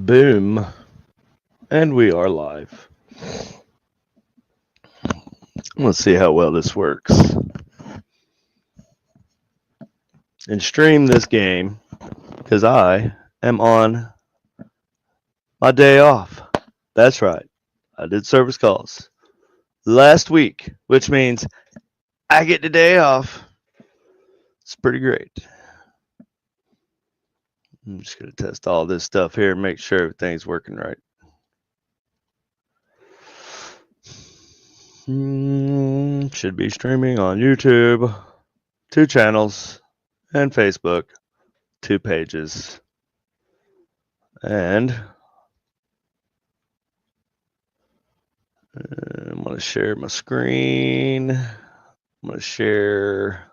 Boom. And we are live. Let's see how well this works. And stream this game because I am on my day off. That's right. I did service calls last week, which means I get the day off. It's pretty great. I'm just going to test all this stuff here and make sure everything's working right. Should be streaming on YouTube, 2 channels, and Facebook, 2 pages. And I'm going to share my screen. I'm going to share.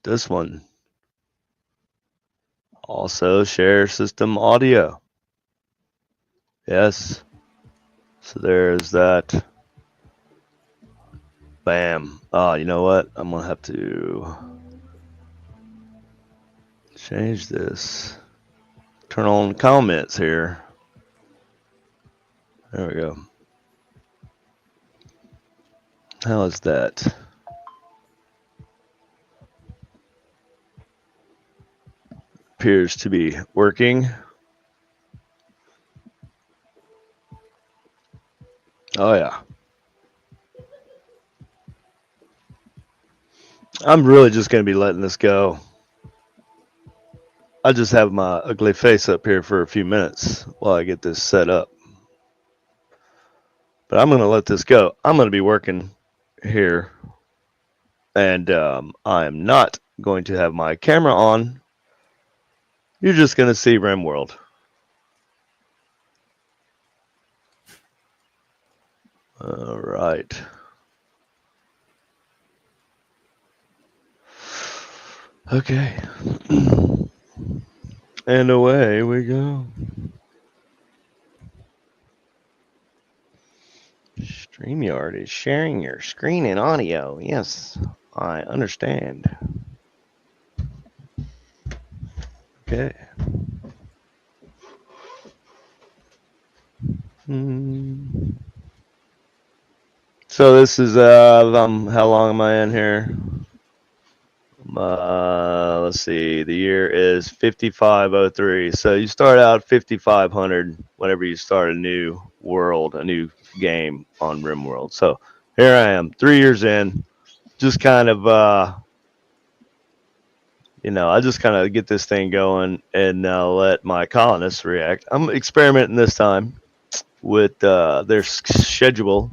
This one. Also share system audio. Yes. So there's that. Bam. Oh, you know what? I'm going to have to change this. Turn on comments here. There we go. How is that? Appears to be working. Oh, yeah. I'm really just going to be letting this go. I just have my ugly face up here for a few minutes while I get this set up. But I'm going to let this go. I'm going to be working here. And I am not going to have my camera on. You're just going to see Rimworld. All right. Okay. And away we go. StreamYard is sharing your screen and audio. Yes, I understand. Okay. So this is how long am I in here? Let's see. The year is 5503. So you start out 5500 whenever you start a new world, a new game on Rimworld. So here I am, 3 years in, just kind of I just kind of get this thing going and let my colonists react. I'm experimenting this time with their schedule.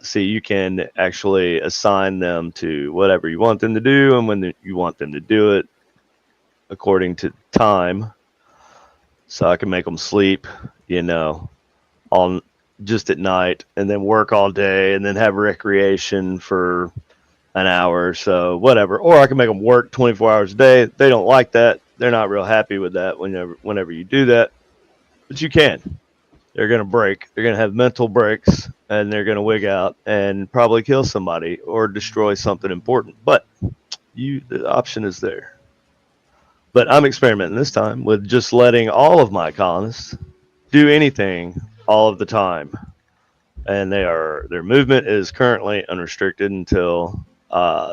See, you can actually assign them to whatever you want them to do and when you want them to do it according to time. So I can make them sleep, on just at night and then work all day and then have recreation for an hour or so, whatever. Or I can make them work 24 hours a day. They don't like that. They're not real happy with that whenever you do that. But you can. They're going to break. They're going to have mental breaks, and they're going to wig out and probably kill somebody or destroy something important. But the option is there. But I'm experimenting this time with just letting all of my colonists do anything all of the time. And their movement is currently unrestricted until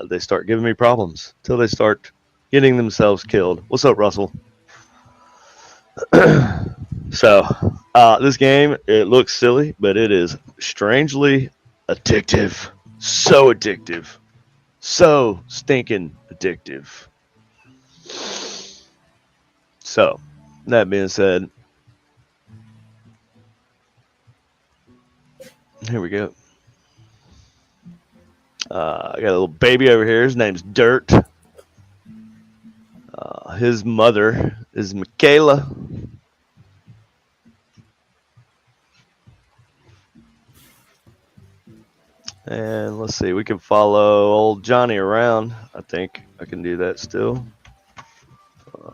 they start giving me problems, until they start getting themselves killed. What's up, Russell? So this game, it looks silly, but it is strangely addictive. So addictive. So stinking addictive. So, that being said, here we go. I got a little baby over here. His name's Dirt. His mother is Michaela. And let's see, we can follow old Johnny around. I think I can do that still.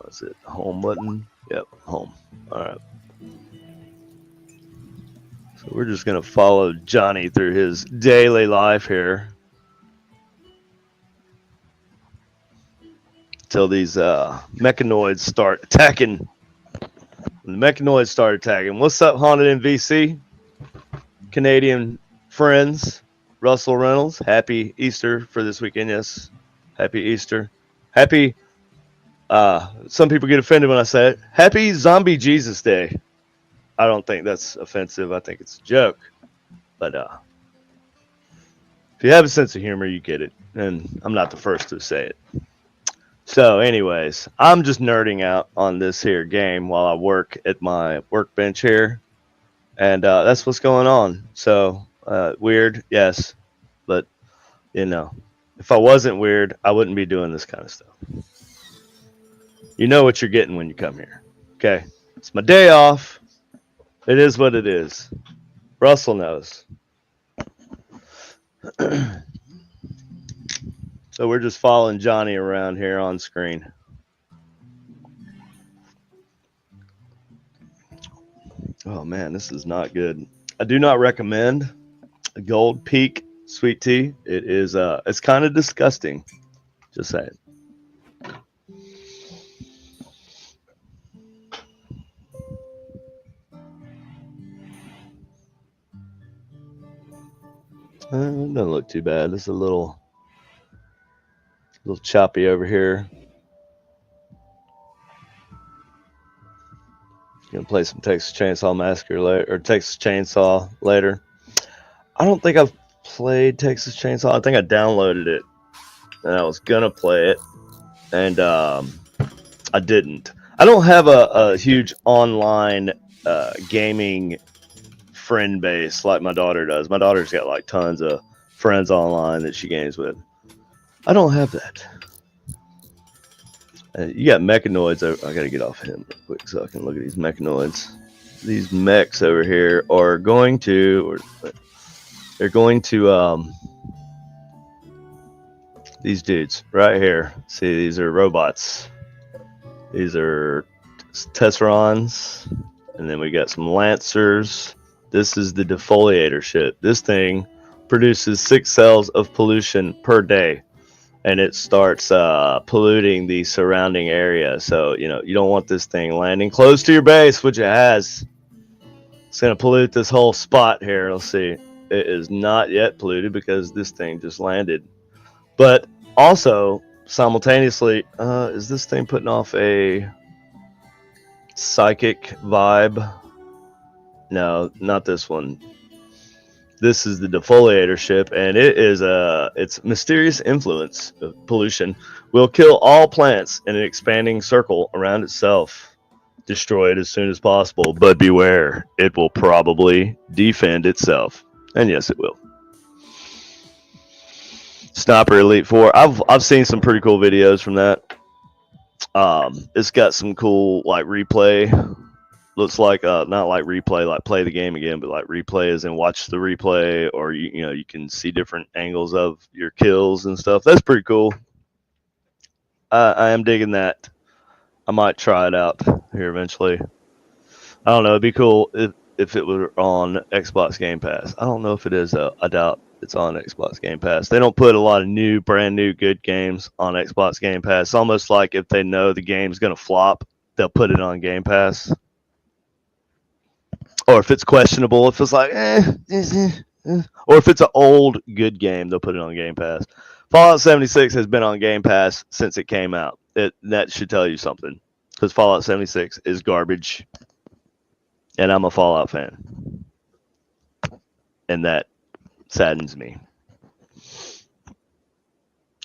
Is it home button? Yep, home. All right. So we're just going to follow Johnny through his daily life here. till these mechanoids start attacking. When the mechanoids start attacking. What's up, Haunted NVC? Canadian friends, Russell Reynolds. Happy Easter for this weekend. Yes, happy Easter. Happy. Some people get offended when I say it. Happy Zombie Jesus Day. I don't think that's offensive. I think it's a joke. But if you have a sense of humor, you get it. And I'm not the first to say it. So, anyways, I'm just nerding out on this here game while I work at my workbench here. And that's what's going on. So, weird, yes. But, if I wasn't weird, I wouldn't be doing this kind of stuff. You know what you're getting when you come here. Okay? It's my day off. It is what it is. Russell knows. So we're just following Johnny around here on screen. Oh man, this is not good. I do not recommend a Gold Peak sweet tea. It is it's kind of disgusting. Just saying. It doesn't look too bad. It's a little choppy over here. Gonna play some Texas Chainsaw Massacre later, or Texas Chainsaw later. I don't think I've played Texas Chainsaw. I think I downloaded it, and I was gonna play it, and I didn't. I don't have a huge online gaming friend base like my daughter does. My daughter's got like tons of friends online that she games with. I don't have that. You got mechanoids. I gotta get off him real quick so I can look at these mechanoids. These mechs over here are going to, they're going to, these dudes right here. See, these are robots. These are Tesserons, and then we got some Lancers. This is the defoliator ship. This thing produces 6 cells of pollution per day. And it starts polluting the surrounding area. So, you don't want this thing landing close to your base, which it has. It's going to pollute this whole spot here. Let's see. It is not yet polluted because this thing just landed. But also, simultaneously, is this thing putting off a psychic vibe? No, not this one. This is the defoliator ship, and it is its mysterious influence of pollution will kill all plants in an expanding circle around itself. Destroy it as soon as possible, but beware, it will probably defend itself. And yes, it will. Sniper Elite 4. I've seen some pretty cool videos from that. It's got some cool like replay. Looks like not like replay, like play the game again, but like replay as in watch the replay, or you can see different angles of your kills and stuff. That's pretty cool. I am digging that. I might try it out here eventually. I don't know. It'd be cool if it were on Xbox Game Pass. I don't know if it is though. I doubt it's on Xbox Game Pass. They don't put a lot of brand new good games on Xbox Game Pass. It's almost like if they know the game's gonna flop, they'll put it on Game Pass. Or if it's questionable, if it's like, or if it's an old good game, they'll put it on Game Pass. Fallout 76 has been on Game Pass since it came out. That should tell you something, because Fallout 76 is garbage, and I'm a Fallout fan, and that saddens me.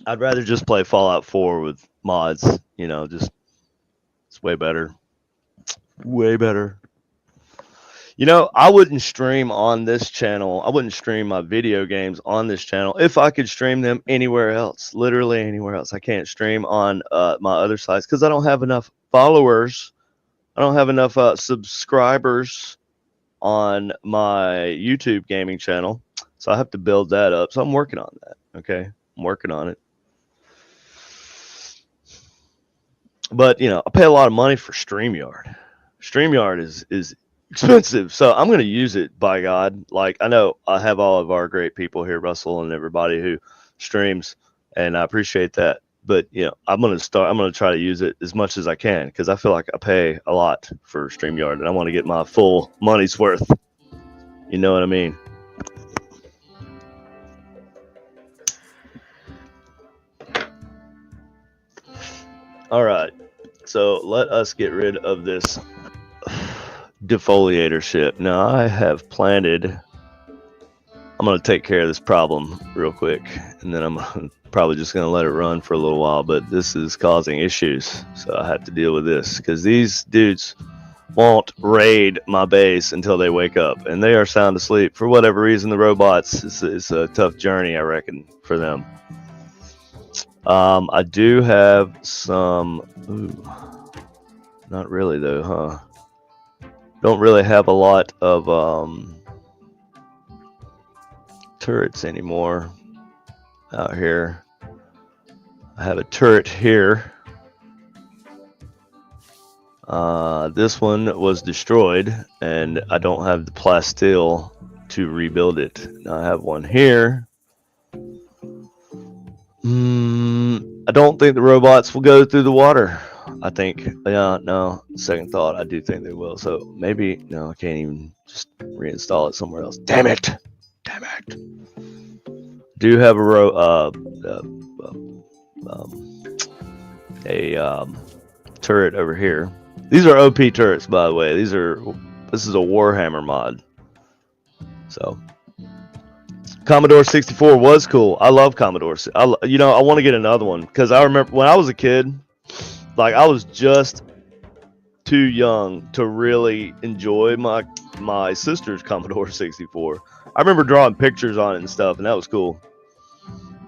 I'd rather just play Fallout 4 with mods. Just it's way better. Way better. I wouldn't stream on this channel. I wouldn't stream my video games on this channel if I could stream them anywhere else. Literally anywhere else. I can't stream on my other sites because I don't have enough followers. I don't have enough subscribers on my YouTube gaming channel. So I have to build that up. So I'm working on that. Okay. I'm working on it. But, I pay a lot of money for StreamYard. StreamYard is expensive, so I'm going to use it, by God. Like, I know I have all of our great people here, Russell and everybody who streams, and I appreciate that. But I'm gonna try to use it as much as I can because I feel like I pay a lot for StreamYard and I want to get my full money's worth. You know what I mean? All right, so let us get rid of this defoliatorship. Now I have planted. I'm gonna take care of this problem real quick, and then I'm probably just gonna let it run for a little while. But this is causing issues, so I have to deal with this because these dudes won't raid my base until they wake up, and they are sound asleep for whatever reason. The robots, it's a tough journey, I reckon, for them. I do have some. Ooh, not really though, huh? Don't really have a lot of turrets anymore out here. I have a turret here. This one was destroyed, and I don't have the plasteel to rebuild it. Now I have one here. I don't think the robots will go through the water. I think, yeah, no, second thought, I do think they will. So maybe, no, I can't even just reinstall it somewhere else. Damn it! Damn it! Do have a turret over here. These are OP turrets, by the way. This is a Warhammer mod. So Commodore 64 was cool. I love Commodore. I want to get another one because I remember when I was a kid, like I was just too young to really enjoy my sister's Commodore 64. I remember drawing pictures on it and stuff, and that was cool.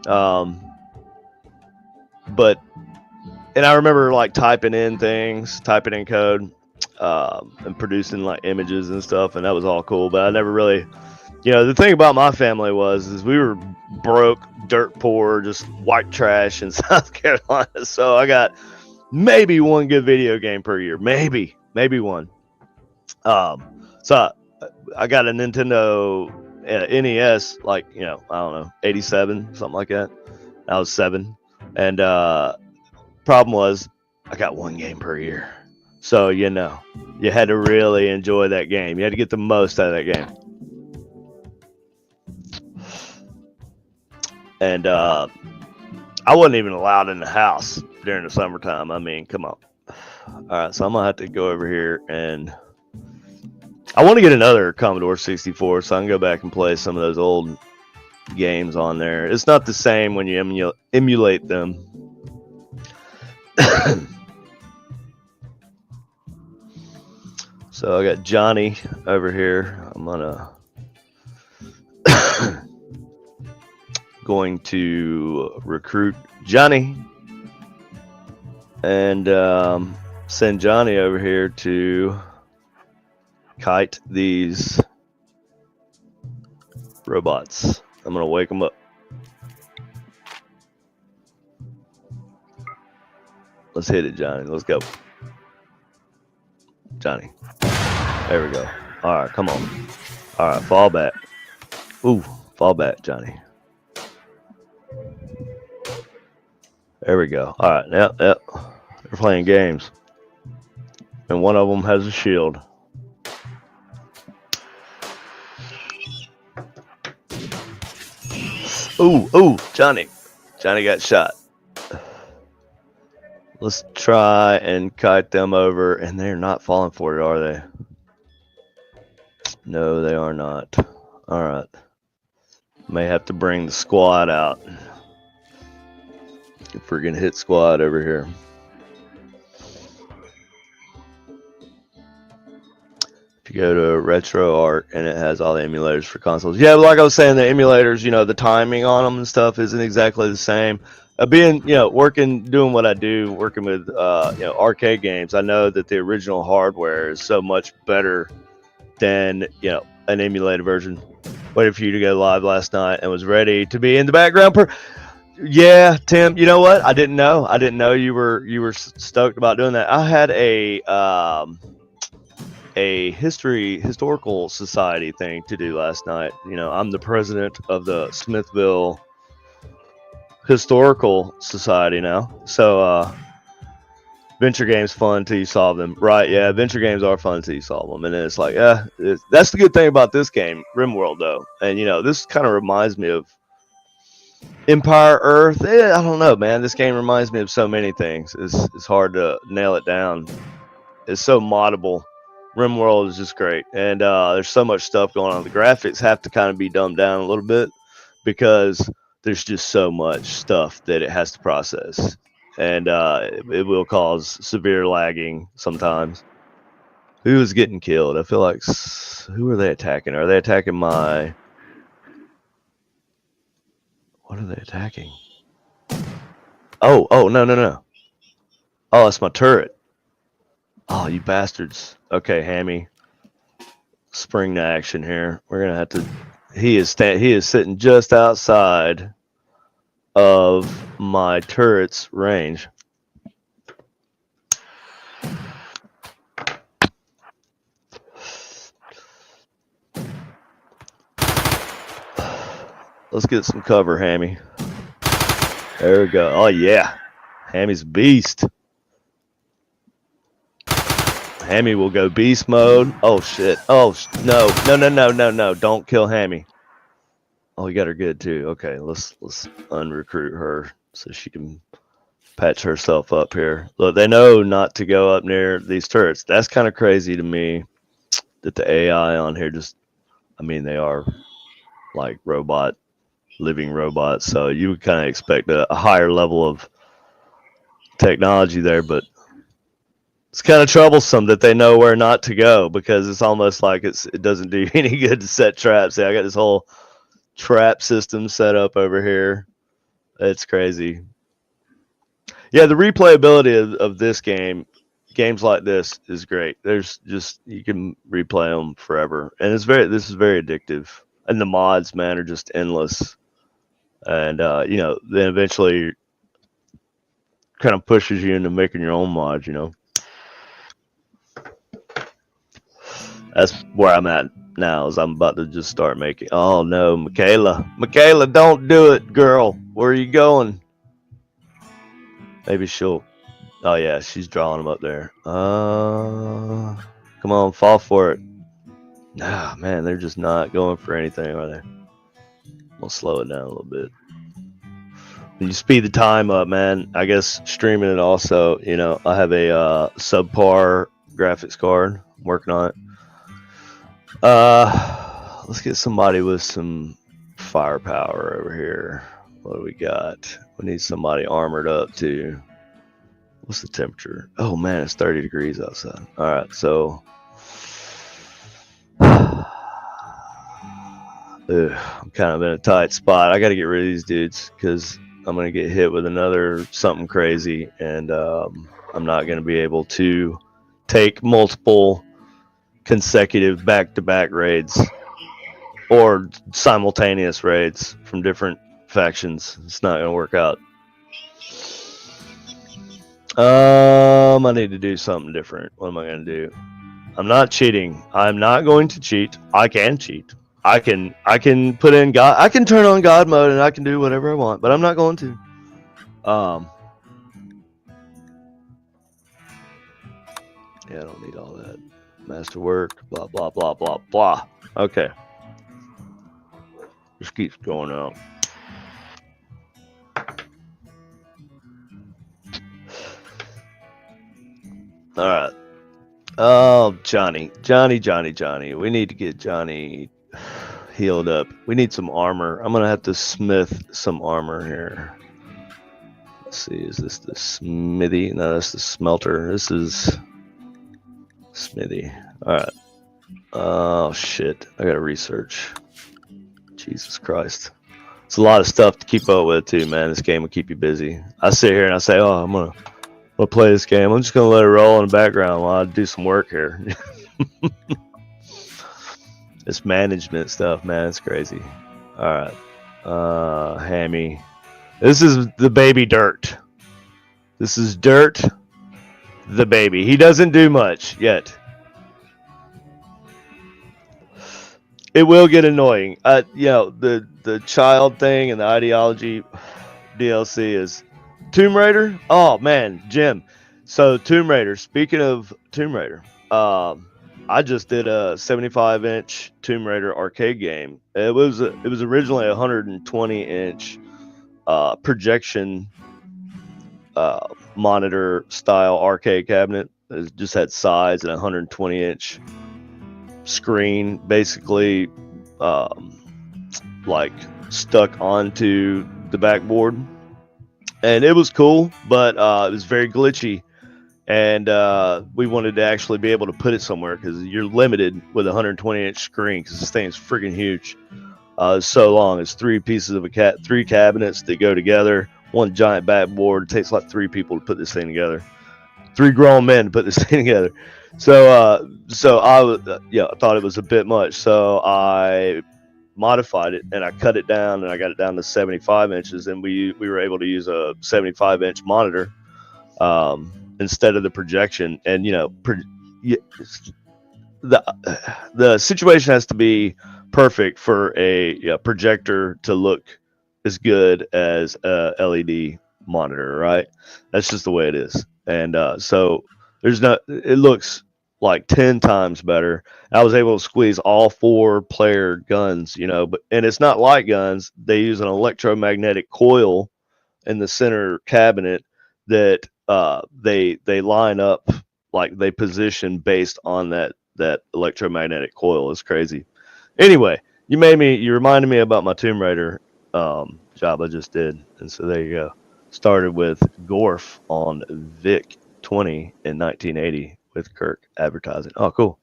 And I remember like typing in code, and producing like images and stuff, and that was all cool. But I never really. The thing about my family is we were broke, dirt poor, just white trash in South Carolina. So I got maybe one good video game per year, maybe one. So I got a Nintendo NES, like I don't know, 87, something like that. I was 7, and problem was I got one game per year. So you had to really enjoy that game. You had to get the most out of that game. And I wasn't even allowed in the house during the summertime. I mean, come on. All right, so I'm going to have to go over here, and I want to get another Commodore 64 so I can go back and play some of those old games on there. It's not the same when you emulate them. So I got Johnny over here. I'm going to recruit Johnny and send Johnny over here to kite these robots. I'm going to wake them up. Let's hit it, Johnny. Let's go. Johnny. There we go. All right, come on. All right, fall back. Ooh, fall back, Johnny. There we go. All right, yep. They're playing games. And one of them has a shield. Ooh, Johnny. Johnny got shot. Let's try and kite them over, and they're not falling for it, are they? No, they are not. All right. May have to bring the squad out. If we're gonna hit squad over here. If you go to RetroArch and it has all the emulators for consoles. Yeah, like I was saying, the emulators, the timing on them and stuff isn't exactly the same. Doing what I do, working with, arcade games, I know that the original hardware is so much better than, an emulated version. Waited for you to go live last night and was ready to be in the background. Yeah, Tim, you know what? I didn't know. I didn't know you were stoked about doing that. I had a historical society thing to do last night. I'm the president of the Smithville historical society now. So adventure games fun until you solve them. Right, yeah, adventure games are fun until you solve them. And then it's like, that's the good thing about this game, Rimworld, though. And, this kind of reminds me of Empire Earth. I don't know, man. This game reminds me of so many things. It's hard to nail it down. It's so moddable. Rimworld is just great. And there's so much stuff going on. The graphics have to kind of be dumbed down a little bit because there's just so much stuff that it has to process. And it will cause severe lagging sometimes. Who is getting killed? I feel like, who are they attacking? Are they attacking my... What are they attacking? Oh, no. Oh, that's my turret. Oh, you bastards. Okay, Hammy. Spring to action here. We're going to have to... He is sitting just outside of my turret's range. Let's get some cover, Hammy. There we go. Oh, yeah. Hammy's a beast. Hammy will go beast mode. Oh, shit. Oh, no. Don't kill Hammy. Oh, you got her good, too. Okay, let's unrecruit her so she can patch herself up here. Look, they know not to go up near these turrets. That's kind of crazy to me that the AI on here they are like living robots. So you would kind of expect a higher level of technology there, but it's kind of troublesome that they know where not to go because it's almost like it doesn't do any good to set traps. See, I got this whole trap system set up over here. It's crazy. Yeah, the replayability of this game, games like this, is great. There's just, you can replay them forever, and this is very addictive. And the mods, man, are just endless. And then eventually kind of pushes you into making your own mods. That's where I'm at now. Is I'm about to just start making. Oh no, Michaela, don't do it, girl. Where are you going? Maybe she'll. Oh yeah, she's drawing them up there. Come on, fall for it. Nah, man, they're just not going for anything, are they? We'll slow it down a little bit. When you speed the time up, man, I guess streaming it also. I have a subpar graphics card. I'm working on it. Let's get somebody with some firepower over here. What do we got? We need somebody armored up too. What's the temperature? Oh man, it's 30 degrees outside. All right, so I'm kind of in a tight spot. I got to get rid of these dudes because I'm gonna get hit with another something crazy, and I'm not gonna be able to take multiple consecutive back-to-back raids or simultaneous raids from different factions. It's not gonna work out. I need to do something different. What am I gonna do? I'm not cheating. I'm not going to cheat. I can cheat. I can put in God. I can turn on God mode and I can do whatever I want, but I'm not going to. Yeah, I don't need all that. Masterwork, blah blah blah blah blah. Okay. Just keeps going out. All right. Oh, Johnny. We need to get Johnny healed up. We need some armor. I'm gonna have to smith some armor here. Let's see. Is this the smithy? No, that's the smelter. This is smithy. All right. Oh shit! I gotta research. Jesus Christ. It's a lot of stuff to keep up with too, man. This game will keep you busy. I sit here and I say, oh, I'm gonna play this game. I'm just gonna let it roll in the background while I do some work here. This management stuff, man, it's crazy. All right, Hammy. This is the baby Dirt. This is Dirt, the baby. He doesn't do much yet. It will get annoying. The child thing and the ideology. DLC is Tomb Raider. Oh man, Jim. So Tomb Raider. Speaking of Tomb Raider, I just did a 75-inch Tomb Raider arcade game. It was originally a 120-inch projection monitor style arcade cabinet. It just had sides and a 120-inch screen, basically like stuck onto the backboard, and it was cool, but it was very glitchy. And we wanted to actually be able to put it somewhere because you're limited with a 120-inch screen because this thing is freaking huge. It's so long. It's three pieces of three cabinets that go together. One giant backboard. It takes like three people to put this thing together. Three grown men to put this thing together. So I thought it was a bit much. So I modified it and I cut it down and I got it down to 75 inches, and we were able to use a 75-inch monitor instead of the projection. And the situation has to be perfect for a projector to look as good as a LED monitor, right? That's just the way it is. And so it looks like 10 times better. I was able to squeeze all 4-player guns, and it's not light guns. They use an electromagnetic coil in the center cabinet that they line up, like they position based on that electromagnetic coil. Is crazy. Anyway, you reminded me about my Tomb Raider job I just did, and so there you go. Started with Gorf on Vic 20 in 1980 with Kirk advertising. Oh, cool.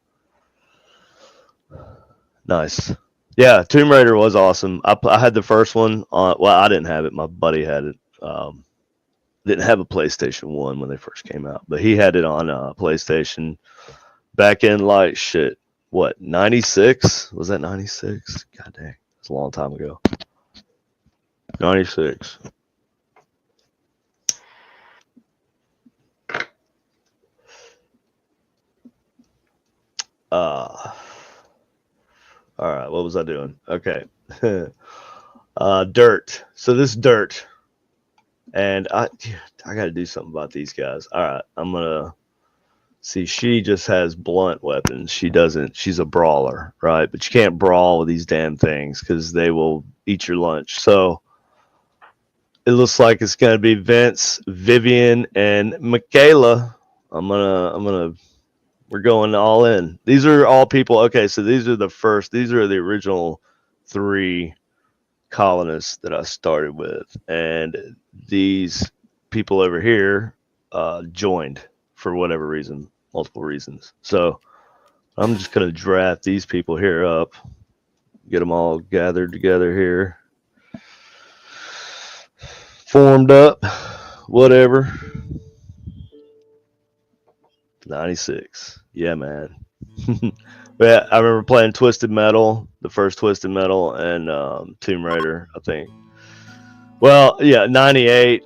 Nice. Yeah, Tomb Raider was awesome. I had the first one on. Well, I didn't have it. My buddy had it. Didn't have a PlayStation 1 when they first came out, but he had it on PlayStation back in like shit. What, 96? Was that 96? God dang. It's a long time ago. 96. All right, what was I doing? Okay. Dirt. So this Dirt. And I got to do something about these guys. All right, I'm going to see. She just has blunt weapons. She doesn't. She's a brawler, right? But you can't brawl with these damn things because they will eat your lunch. So it looks like it's going to be Vince, Vivian, and Michaela. We're going all in. These are all people. Okay, so these are the original 3 colonists that I started with, and these people over here joined for whatever reason, multiple reasons. So I'm just gonna draft these people here up, get them all gathered together here, formed up, whatever. 96, yeah, man. Yeah, I remember playing Twisted Metal, the first Twisted Metal, and Tomb Raider, I think. Well, yeah, 98.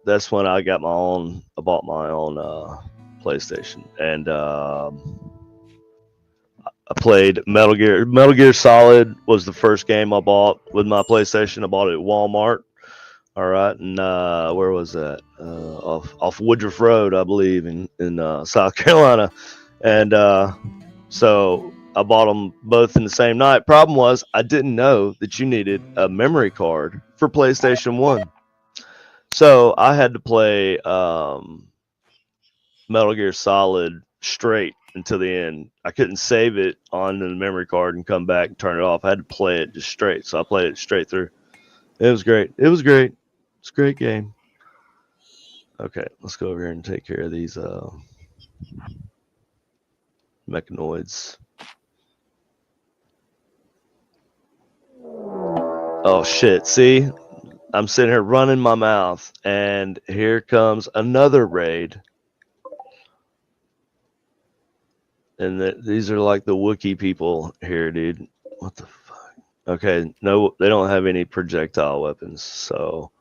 That's when I bought my own PlayStation, and I played Metal Gear. Metal Gear Solid was the first game I bought with my PlayStation. I bought it at Walmart. All right, and where was that? Off Woodruff Road, I believe, in South Carolina, and so I bought them both in the same night. Problem was, I didn't know that you needed a memory card for PlayStation 1. So I had to play Metal Gear Solid straight until the end. I couldn't save it on the memory card and come back and turn it off. I had to play it just straight. So I played it straight through. It was great. It's a great game. Okay, let's go over here and take care of these mechanoids. Oh shit, see? I'm sitting here running my mouth, and here comes another raid. And these are like the Wookiee people here, dude. What the fuck? Okay, no, they don't have any projectile weapons, so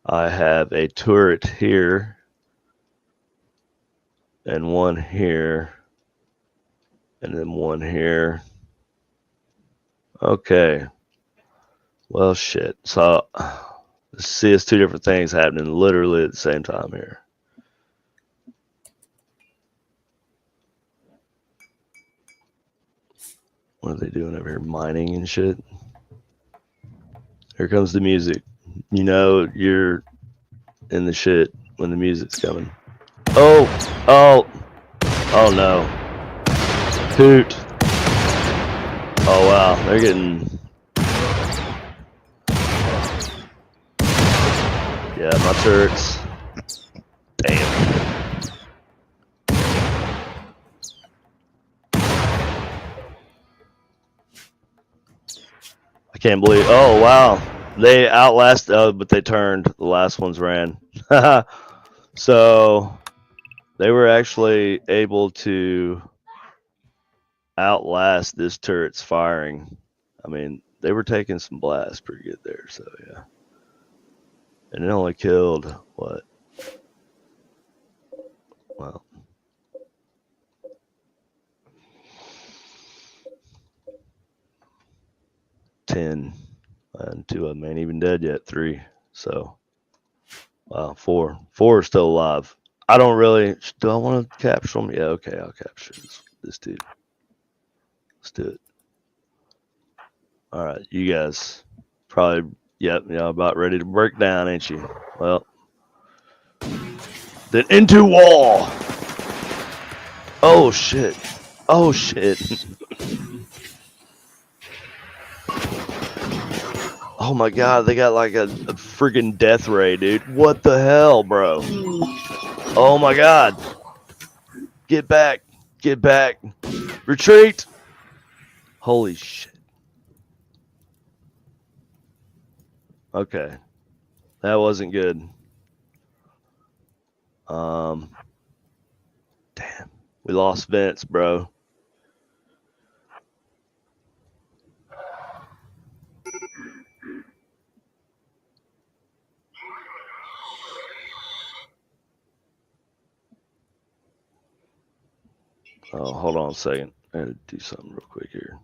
I have a turret here, and one here, and then one here. Okay. Well, shit. So See, it's two different things happening literally at the same time here. What are they doing over here? Mining and shit. Here comes the music. You know you're in the shit when the music's coming. Oh, oh, oh no. Hoot. Oh wow, they're getting. Yeah, my turrets. Damn. I can't believe. Oh wow, they outlasted. Oh, but they turned. The last ones ran. So they were actually able to outlast this turret's firing. I mean, they were taking some blasts pretty good there. So yeah, and it only killed what? Well, 10, and 2 of them ain't even dead yet. 3. So, wow, 4. 4 are still alive. I don't really. Do I want to capture them? Yeah, okay, I'll capture this dude. Let's do it. All right, you guys probably, yep, about ready to break down, ain't you? Well, then into wall. Oh shit. Oh shit. Oh my god, they got like a friggin' death ray, dude. What the hell, bro? Oh my god. Get back. Get back. Retreat. Holy shit. Okay. That wasn't good. Damn. We lost Vince, bro. Oh, hold on a second. I gotta do something real quick here.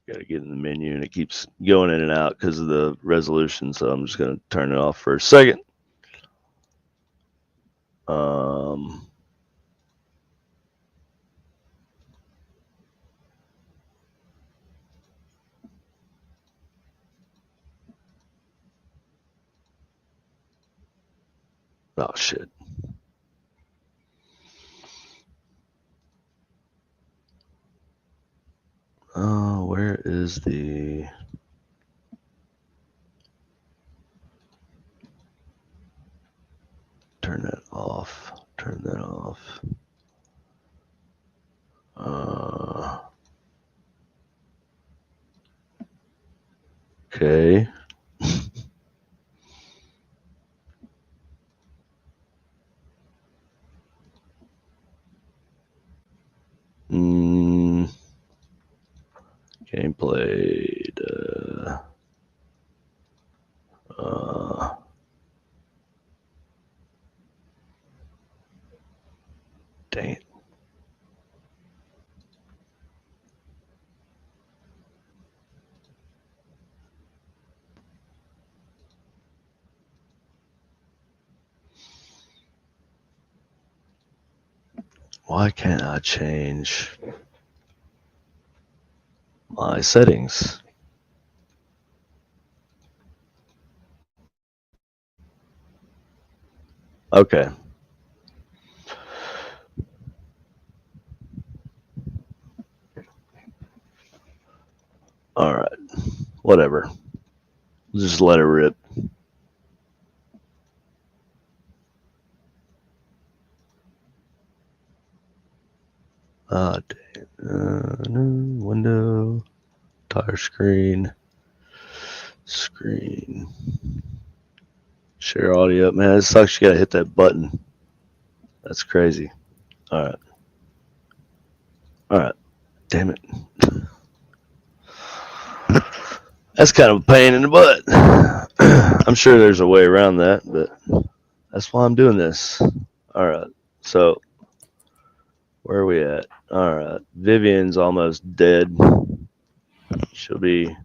Gotta get in the menu and it keeps going in and out because of the resolution, so I'm just gonna turn it off for a second. Oh shit. Oh, where is the? Turn that off. Turn that off. Okay. Game played. Dang it. Why can't I change my settings? Okay. All right. Whatever. Just let it rip. Window. Entire screen. Screen. Share audio. Man, it sucks. You gotta hit that button. That's crazy. All right. All right. Damn it. That's kind of a pain in the butt. I'm sure there's a way around that, but that's why I'm doing this. All right. So Where are we at? All right. Vivian's almost dead. She'll be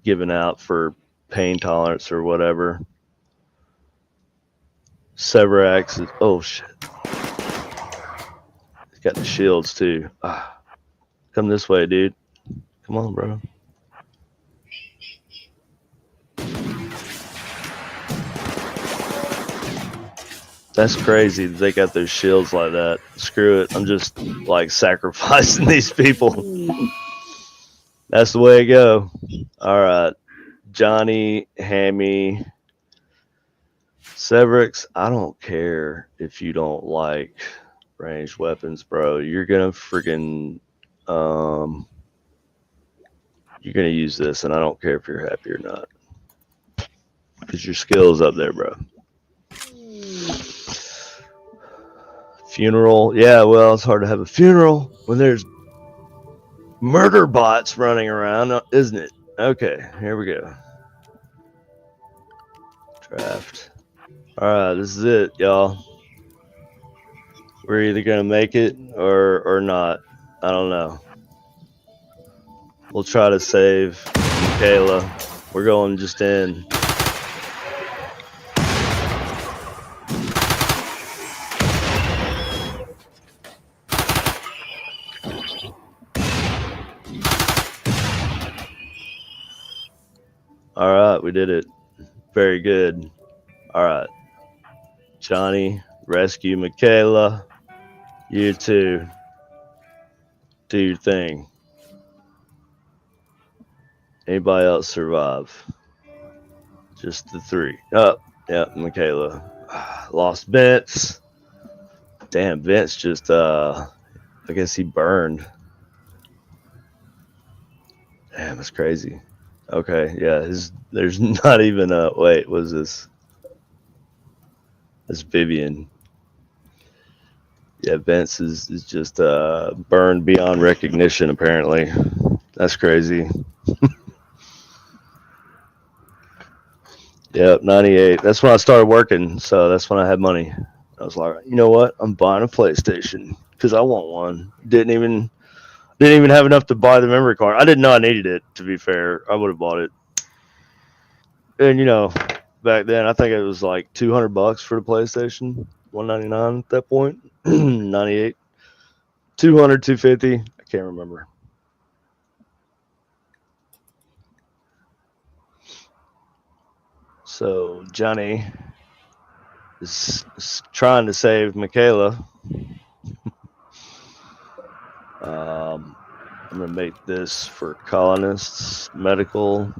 given out for pain tolerance or whatever. Severax is. Oh, shit. He's got the shields, too. Ah, come this way, dude. Come on, bro. That's crazy that they got those shields like that. Screw it. I'm just like sacrificing these people. That's the way it go. All right. Johnny, Hammy, Severix. I don't care if you don't like ranged weapons, bro. You're gonna freaking you're gonna use this, and I don't care if you're happy or not, because your skill's up there, bro. Funeral. Yeah, well, it's hard to have a funeral when there's murder bots running around, isn't it? Okay, here we go. Draft. Alright, this is it, y'all. We're either gonna make it or not. I don't know. We'll try to save Michaela. We're going just in. Alright, we did it. Very good. Alright. Johnny, rescue Michaela. You too. Do your thing. Anybody else survive? Just the three. Oh, yeah, Michaela. Lost Vince. Damn, Vince just, I guess he burned. Damn, that's crazy. Okay, yeah, there's not even a, wait, what is this? That's Vivian. Yeah, Vince is just burned beyond recognition, apparently. That's crazy. Yep, 98. That's when I started working, so that's when I had money. I was like, you know what? I'm buying a PlayStation because I want one. Didn't even have enough to buy the memory card. I didn't know I needed it, to be fair. I would have bought it. And back then I think it was like $200 for the PlayStation. $199 at that point. 98. 200, 250. I can't remember. So Johnny is trying to save Michaela. I'm gonna make this for colonists, medical.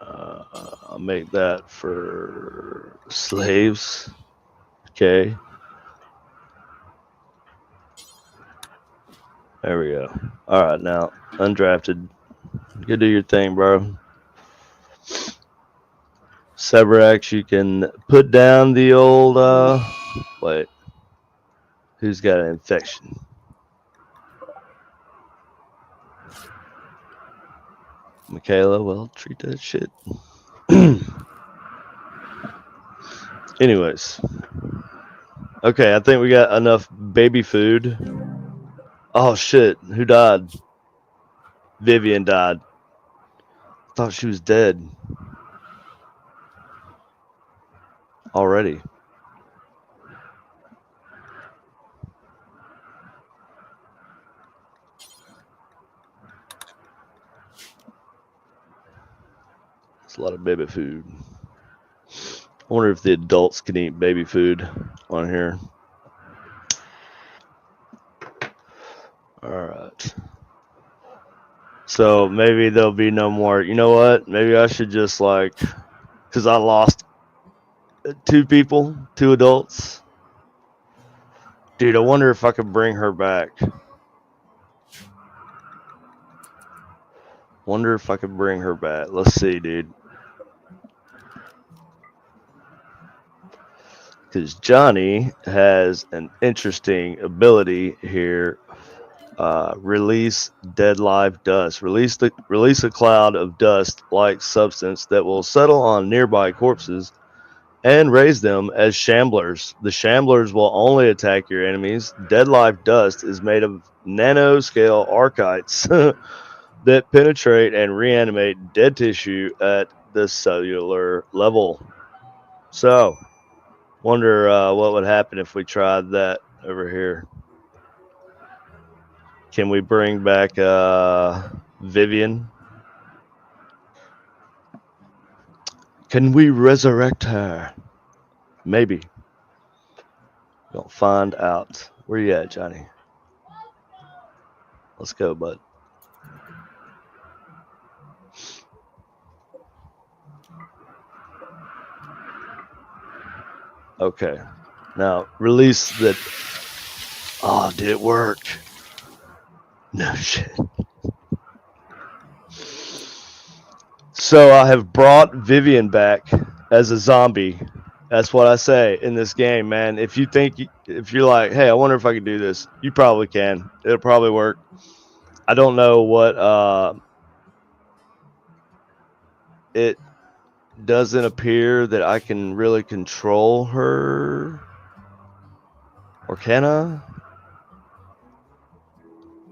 I'll make that for slaves. Okay. There we go. All right, now undrafted. Go do your thing, bro. Severax, you can put down the old. Wait. Who's got an infection? Michaela, well, treat that shit. Anyways. Okay, I think we got enough baby food. Oh, shit. Who died? Vivian died. Thought she was dead. Already. It's a lot of baby food. I wonder if the adults can eat baby food on here. Alright. So maybe there'll be no more. You know what? Maybe I should just because I lost 2 people, 2 adults. Dude, I wonder if I could bring her back. Wonder if I could bring her back. Let's see, dude. Because Johnny has an interesting ability here. Release dead live dust. Release a cloud of dust-like substance that will settle on nearby corpses and raise them as shamblers. The shamblers will only attack your enemies. Dead Life Dust is made of nanoscale archites that penetrate and reanimate dead tissue at the cellular level. So, wonder what would happen if we tried that over here. Can we bring back Vivian? Can we resurrect her? Maybe. We'll find out. Where you at, Johnny? Let's go, bud. Okay. Now, release the... Oh, did it work? No shit. So I have brought Vivian back as a zombie. That's what I say in this game, man. If you're like, hey, I wonder if I could do this, you probably can. It'll probably work. I don't know what it doesn't appear that I can really control her. Or can I?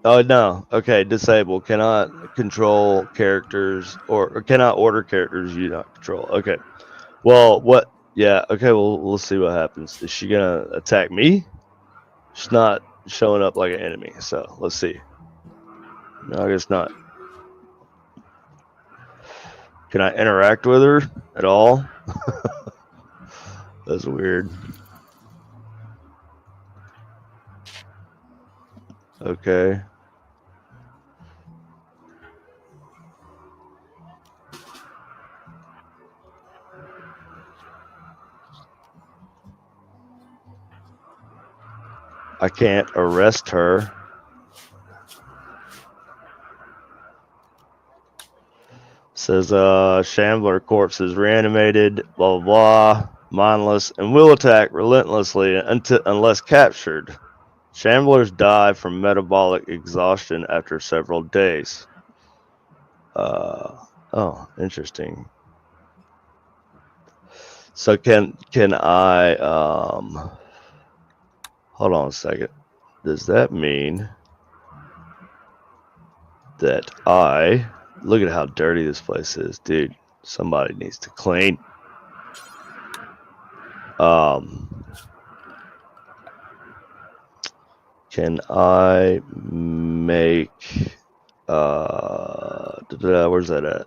Oh no. Okay, disable. Cannot control characters or cannot order characters you not control. Okay. Well, what? Yeah. Okay. Well, we'll see what happens. Is she gonna attack me? She's not showing up like an enemy. So let's see. No, I guess not. Can I interact with her at all? That's weird. Okay. I can't arrest her. Says Shambler corpse is reanimated, blah blah blah, mindless, and will attack relentlessly unless captured. Shamblers die from metabolic exhaustion after several days. Oh, interesting. So can I hold on a second. Does that mean that I look at how dirty this place is, dude? Somebody needs to clean. Can I make where's that at?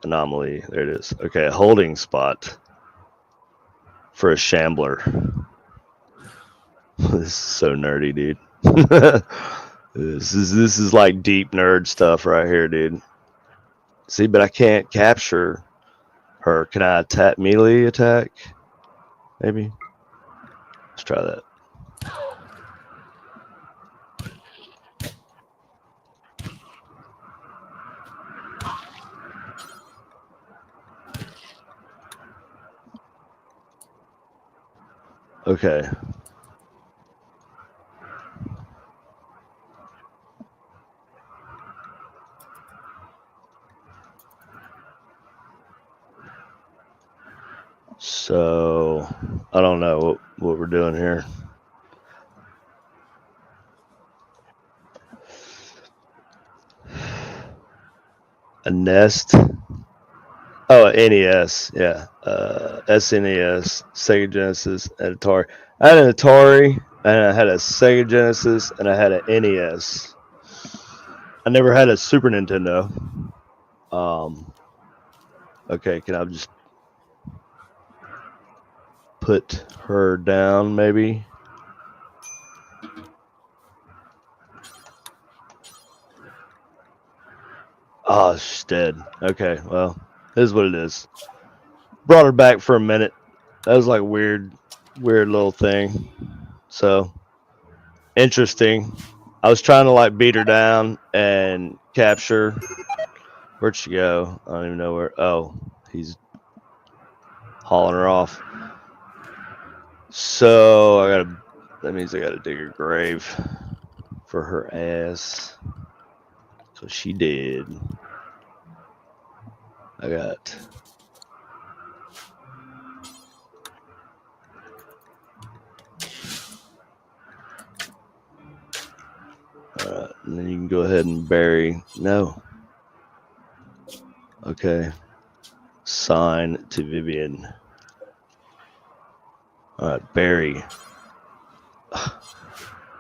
Anomaly. There it is. Okay, a holding spot for a shambler. This is so nerdy, dude. This is like deep nerd stuff right here, dude. See, but I can't capture her. Can I melee attack? Maybe. Let's try that. Okay. So I don't know what we're doing here. A nest. Oh, NES, yeah. SNES, Sega Genesis, and Atari. I had an Atari, and I had a Sega Genesis, and I had an NES. I never had a Super Nintendo. Okay, can I just put her down, maybe? Oh, she's dead. Okay, well, it is what it is. Brought her back for a minute. That was like a weird little thing. So, interesting. I was trying to like beat her down and capture. Where'd she go? I don't even know where. Oh, he's hauling her off. So that means I gotta dig a grave for her ass. So she did. I got And then you can go ahead and bury. No. Okay. Sign to Vivian. All right, bury.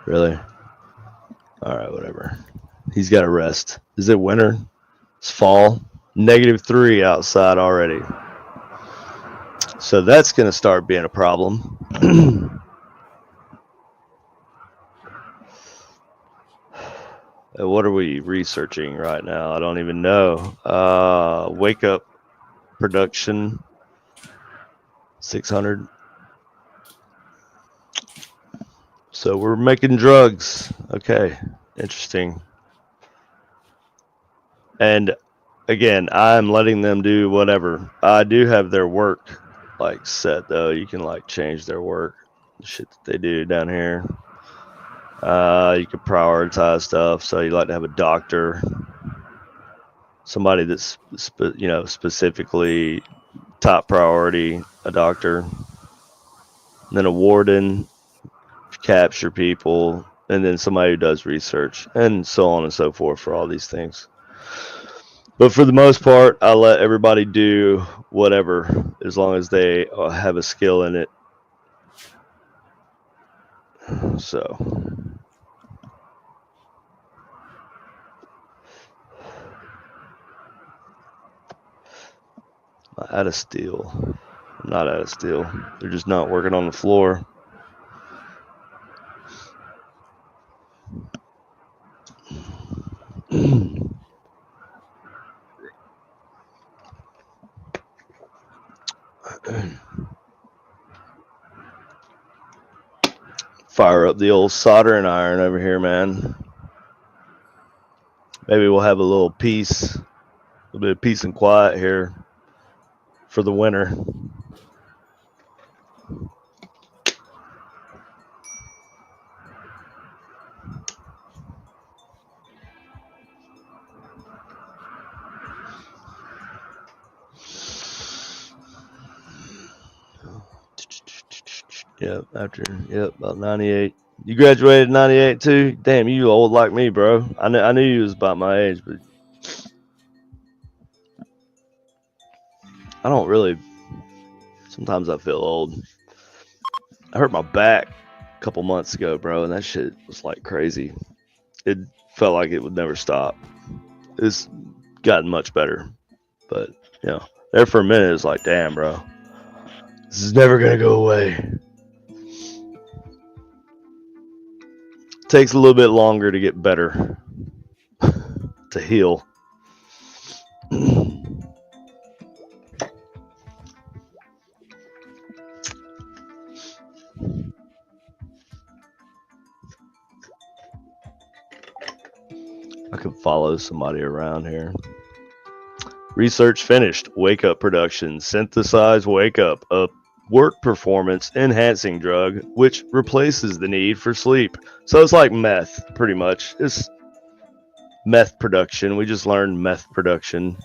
Really? All right, whatever. He's got to rest. Is it winter? It's fall. -3 outside already. So that's going to start being a problem. What are we researching right now? I don't even know. Wake up production 600. So we're making drugs. Okay, interesting. And again, I'm letting them do whatever. I do have their work like set though. You can like change their work, the shit that they do down here. You can prioritize stuff. So you like to have a doctor, somebody that's specifically top priority, a doctor, and then a warden, capture people, and then somebody who does research, and so on and so forth for all these things. But for the most part, I let everybody do whatever as long as they have a skill in it. So out of steel. I'm not out of steel. They're just not working on the floor. Fire up the old soldering iron over here, man. Maybe we'll have a little peace, a little bit of peace and quiet here for the winter. Yep, about 98. You graduated in 98 too? Damn, you old like me, bro. I knew you was about my age, but I don't really. Sometimes I feel old. I hurt my back a couple months ago, bro, and that shit was like crazy. It felt like it would never stop. It's gotten much better, but there for a minute it's like, damn, bro, this is never gonna go away. Takes a little bit longer to get better, to heal. I could follow somebody around here. Research finished. Wake up production. Synthesize wake up. A work performance enhancing drug which replaces the need for sleep. So it's like meth, pretty much. It's meth production. We just learned meth production.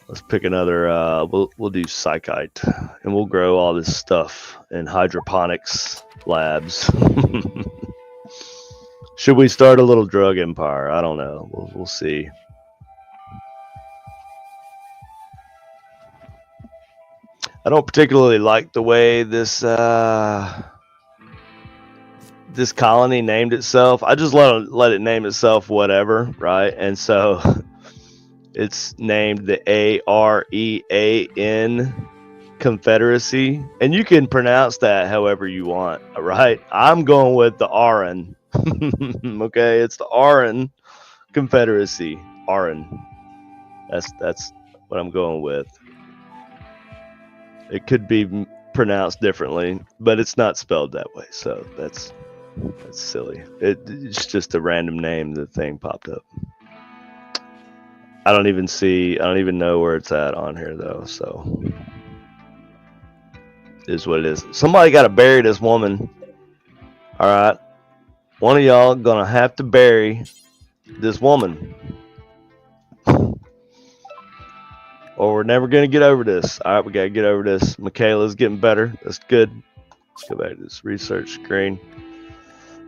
Let's pick another. We'll do psychite, and we'll grow all this stuff in hydroponics labs. Should we start a little drug empire? I don't know. We'll see. I don't particularly like the way this colony named itself. I just let it name itself whatever, right? And so it's named the AREAN Confederacy, and you can pronounce that however you want, right? I'm going with the Aran. Okay, it's the Aran Confederacy. Aran. That's what I'm going with. It could be pronounced differently, but it's not spelled that way, so that's silly. It's just a random name. The thing popped up. I don't even know where it's at on here though, so it is what it is. Somebody got to bury this woman. All right, one of y'all gonna have to bury this woman, or we're never gonna get over this. All right, we gotta get over this. Michaela's getting better. That's good. Let's go back to this research screen.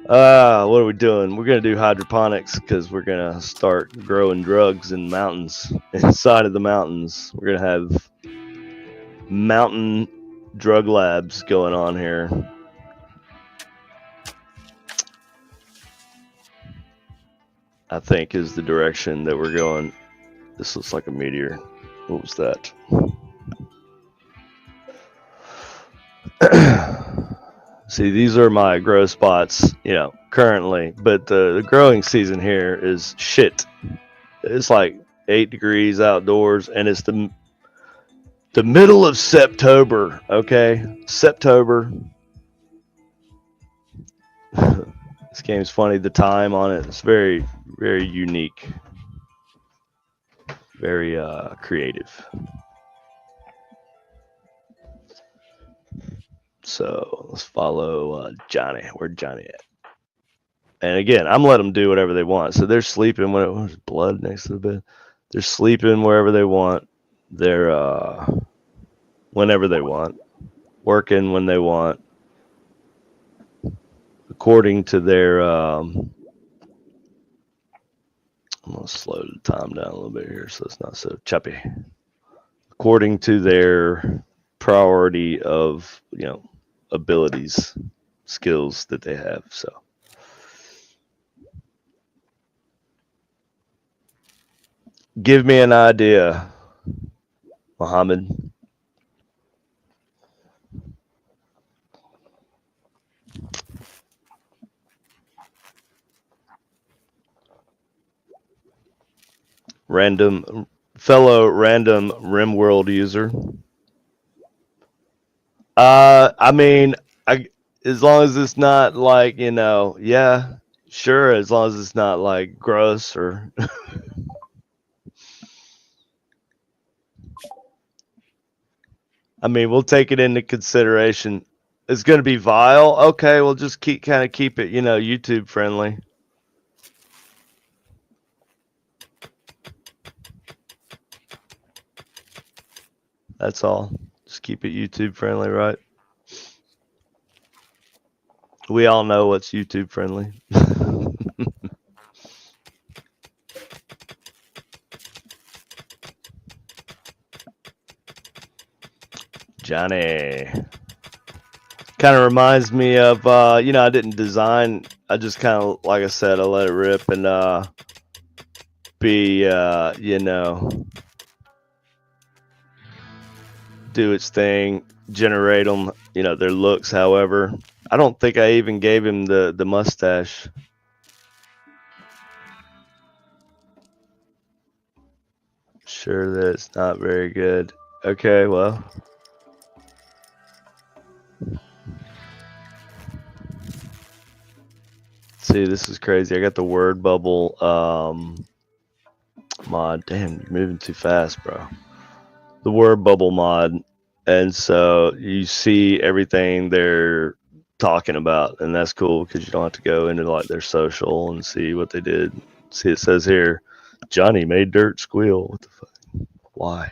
What are we doing? We're gonna do hydroponics because we're gonna start growing drugs in mountains. Inside of the mountains, we're gonna have mountain drug labs going on here. I think is the direction that we're going. This looks like a meteor. What was that? See, these are my grow spots, currently, but the growing season here is shit. It's like 8 degrees outdoors, and it's the middle of September. Okay, September. This game's funny. The time on it is very, very unique, very creative. So let's follow Johnny. Where'd Johnny at? And again, I'm letting them do whatever they want. So they're sleeping when there's blood next to the bed. They're sleeping wherever they want. They're whenever they want, working when they want, according to their. I'm gonna slow the time down a little bit here so it's not so choppy. According to their priority of abilities, skills that they have. So. Give me an idea, Muhammad. Fellow random Rimworld user. I mean, as long as it's not like yeah, sure. As long as it's not like gross or. I mean, we'll take it into consideration. It's going to be vile. Okay, we'll just keep it, YouTube friendly. That's all. Just keep it YouTube friendly, right? We all know what's YouTube friendly. Johnny. Kind of reminds me of, I didn't design. I just kind of, like I said, I let it rip and be, do its thing, generate them, their looks. However, I don't think I even gave him the mustache. Sure that it's not very good. Okay, well. See, this is crazy. I got the word bubble mod. Damn, you're moving too fast, bro. The word bubble mod. And so you see everything they're talking about, and that's cool because you don't have to go into like their social and see what they did. See, it says here, Johnny made dirt squeal. What the fuck? Why?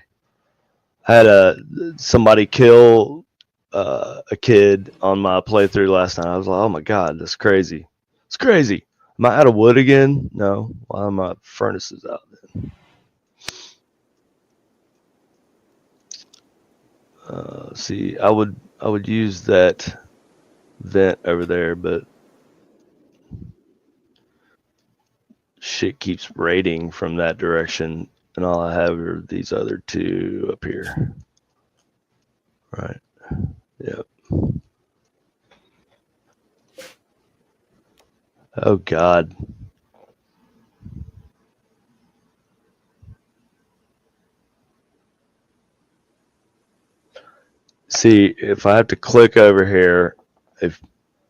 I had somebody kill a kid on my playthrough last night. I was like, oh my god, that's crazy. It's crazy. Am I out of wood again? No. Why are my furnaces out then? See, I would use that vent over there, but shit keeps raiding from that direction, and all I have are these other two up here. Right. Yep. Oh God. See, if I have to click over here, as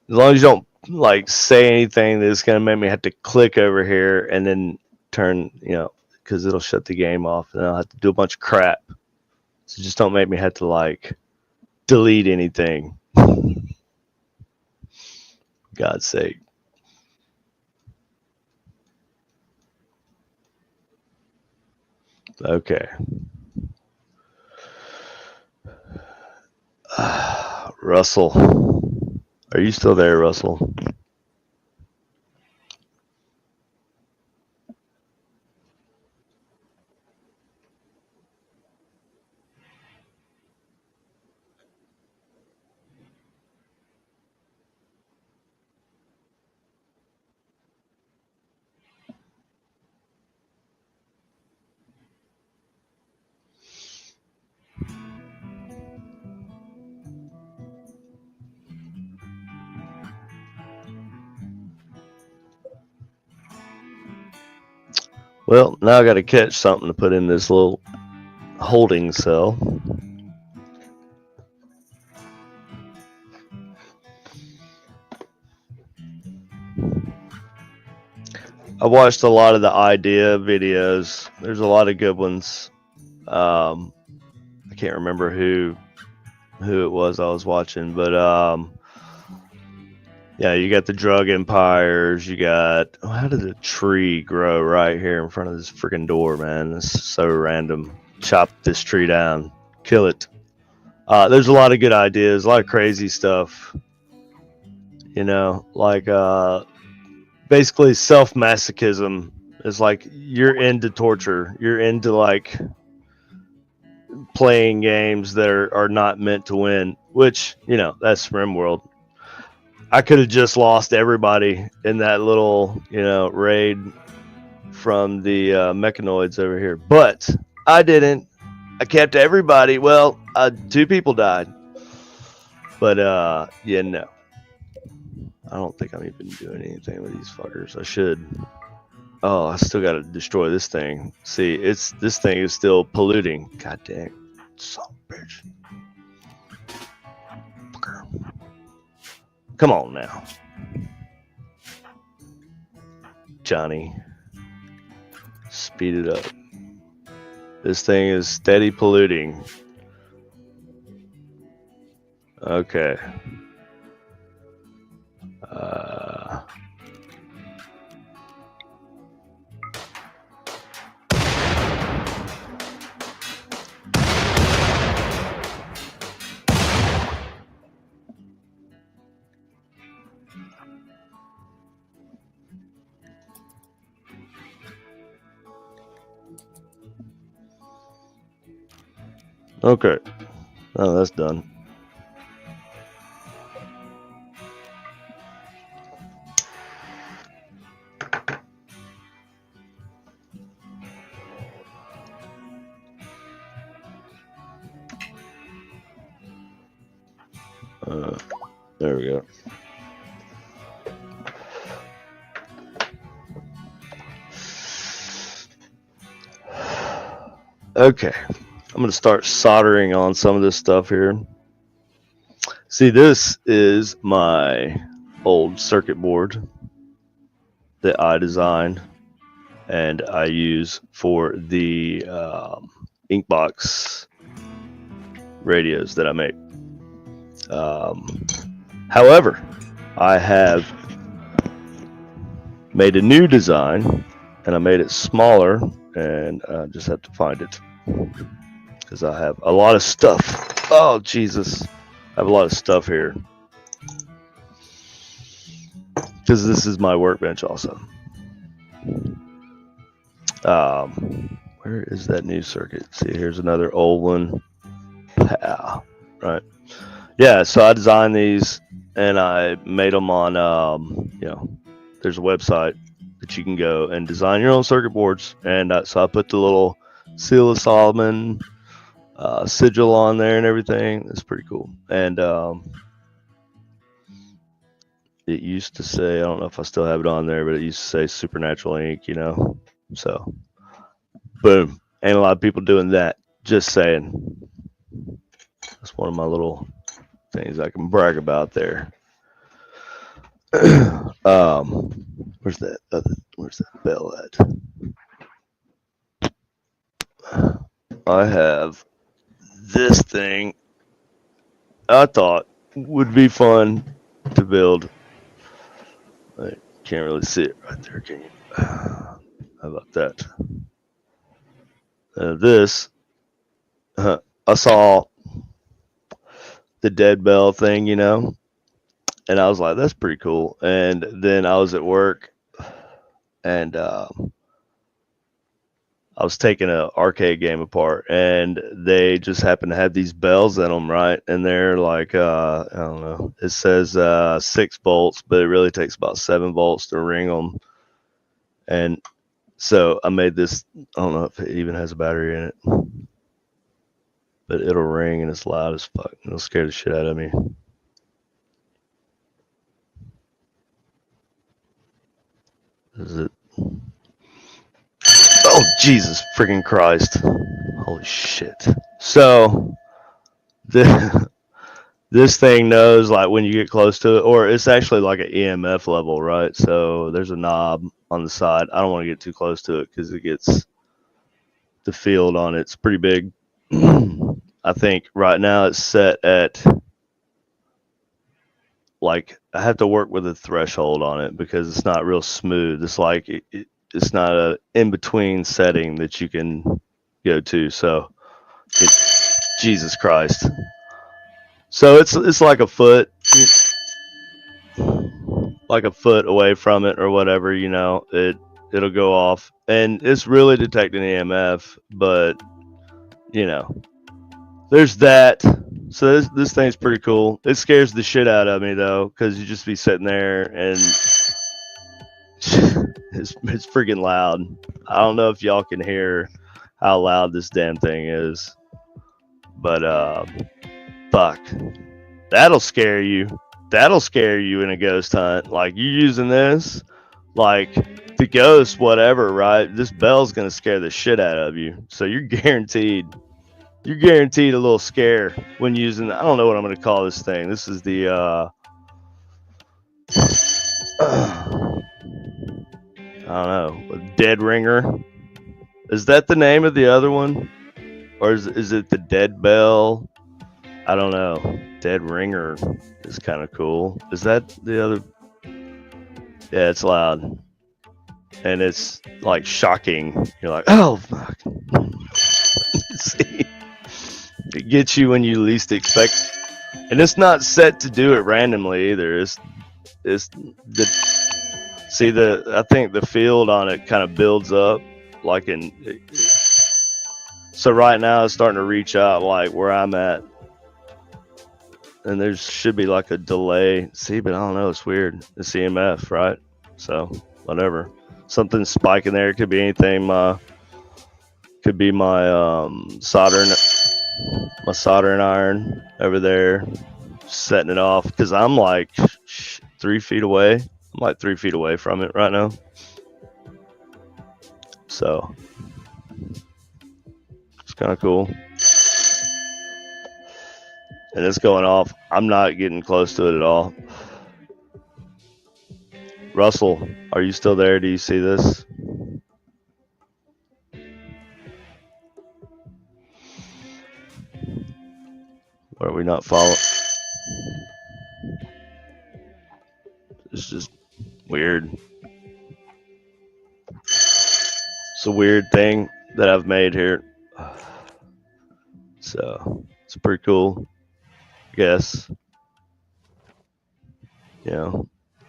long as you don't like say anything that's gonna make me have to click over here and then turn, because it'll shut the game off, and I'll have to do a bunch of crap. So just don't make me have to like delete anything. God's sake. Okay. Russell. Are you still there, Russell? Well, now I got to catch something to put in this little holding cell. I watched a lot of the idea videos. There's a lot of good ones. I can't remember who it was I was watching, but yeah, you got the drug empires. You got how did a tree grow right here in front of this freaking door, man? This is so random. Chop this tree down, kill it. There's a lot of good ideas, a lot of crazy stuff. You know, like basically self masochism is like you're into torture. You're into like playing games that are not meant to win, which, you know, that's Rimworld. I could have just lost everybody in that little, you know, raid from the mechanoids over here, but I didn't. I kept everybody. Well, 2 people died, but yeah, no. I don't think I'm even doing anything with these fuckers. I should. Oh, I still got to destroy this thing. See, this thing is still polluting. God dang, son of a bitch. Fucker. Come on now, Johnny. Speed it up. This thing is steady polluting. Okay. Okay. Oh, that's done. There we go. Okay. I'm going to start soldering on some of this stuff here. See, this is my old circuit board that I designed and I use for the Inkbox radios that I make. However, I have made a new design and I made it smaller, and I just have to find it because I have a lot of stuff. Oh, Jesus. I have a lot of stuff here because this is my workbench also. Where is that new circuit? See, here's another old one. Pow. Right. Yeah, so I designed these and I made them on, you know, there's a website that you can go and design your own circuit boards. And so I put the little Seal of Solomon sigil on there and everything. It's pretty cool. And it used to say, I don't know if I still have it on there, but it used to say Supernatural Ink, you know. So, boom. Ain't a lot of people doing that. Just saying. That's one of my little things I can brag about there. Where's that bell at? I have this thing I thought would be fun to build. I can't really see it right there, can you? How about that? This, I saw the dead bell thing, you know, and I was like, that's pretty cool. And then I was at work and I was taking an arcade game apart, and they just happen to have these bells in them, right? And they're like, I don't know, it says 6 volts, but it really takes about 7 volts to ring them. And so I made this, I don't know if it even has a battery in it, but it'll ring and it's loud as fuck. It'll scare the shit out of me. Is it? Jesus freaking Christ. Holy shit. So, the, this thing knows like when you get close to it, or it's actually like an EMF level, right? So, there's a knob on the side. I don't want to get too close to it because it gets the field on it's pretty big. I think right now it's set at like I have to work with a threshold on it because it's not real smooth. It's like it's not a in between setting that you can go to. So it, Jesus Christ. So it's like a foot away from it or whatever. It'll go off, and it's really detecting EMF, but you know there's that. So this thing's pretty cool. It scares the shit out of me though, because you just be sitting there and it's freaking loud. I don't know if y'all can hear how loud this damn thing is, but fuck, that'll scare you. That'll scare you in a ghost hunt. Like you using this, like the ghost, whatever, right? This bell's gonna scare the shit out of you. So you're guaranteed. You're guaranteed a little scare when using. I don't know what I'm gonna call this thing. This is the I don't know, dead ringer. Is that the name of the other one, or is it the dead bell? I don't know. Dead ringer is kind of cool. Is that the other? Yeah, it's loud and it's like shocking. You're like, oh fuck. See, it gets you when you least expect, and it's not set to do it randomly either. It's the see the I think the field on it kind of builds up like so right now it's starting to reach out like where I'm at, and there should be like a delay. See, but I don't know. It's weird. It's EMF, right? So whatever. Something's spiking there. It could be anything. Could be my soldering iron over there, setting it off because I'm like 3 feet away. I'm like 3 feet away from it right now. So it's kind of cool. And it's going off. I'm not getting close to it at all. Russell, are you still there? Do you see this? Or are we not following? It's just weird. It's a weird thing that I've made here. So it's pretty cool, I guess.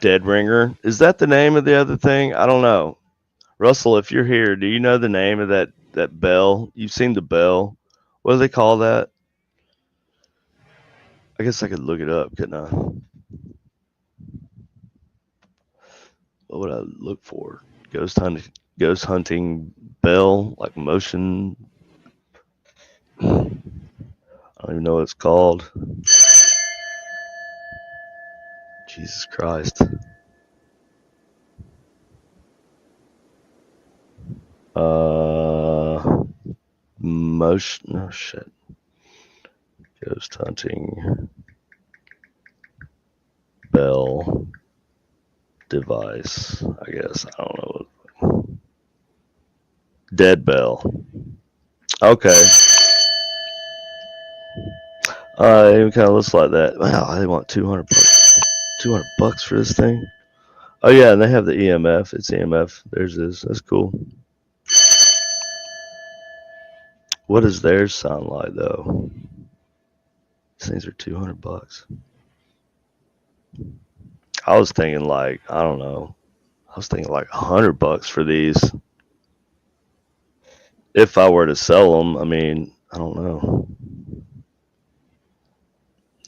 Dead ringer. Is that the name of the other thing? I don't know. Russell, if you're here, do you know the name of that bell? You've seen the bell. What do they call that? I guess I could look it up, couldn't I? What would I look for? Ghost hunting bell, like motion. I don't even know what it's called. Jesus Christ. Motion. Oh shit. Ghost hunting bell device. I guess I don't know. Dead bell. Okay. It kind of looks like that. Wow, they want $200. $200 for this thing. Oh yeah, and they have the EMF. It's EMF. There's this. That's cool. What does theirs sound like though? These things are $200. I was thinking like I don't know. I was thinking like $100 for these. If I were to sell them, I mean, I don't know.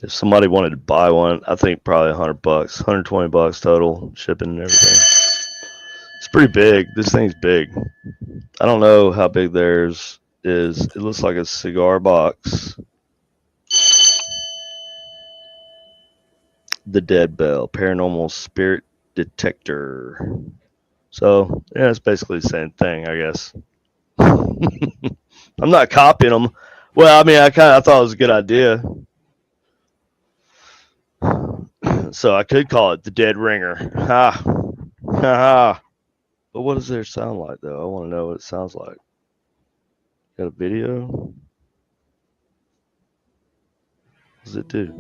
If somebody wanted to buy one, I think probably $100, $120 total, shipping and everything. It's pretty big. This thing's big. I don't know how big theirs is. It looks like a cigar box. The Dead Bell, paranormal spirit detector. So yeah, it's basically the same thing, I guess. I'm not copying them. Well, I mean, I thought it was a good idea. So I could call it the Dead Ringer. Ha ha ha. But what does theirs sound like though? I want to know what it sounds like. Got a video? What does it do?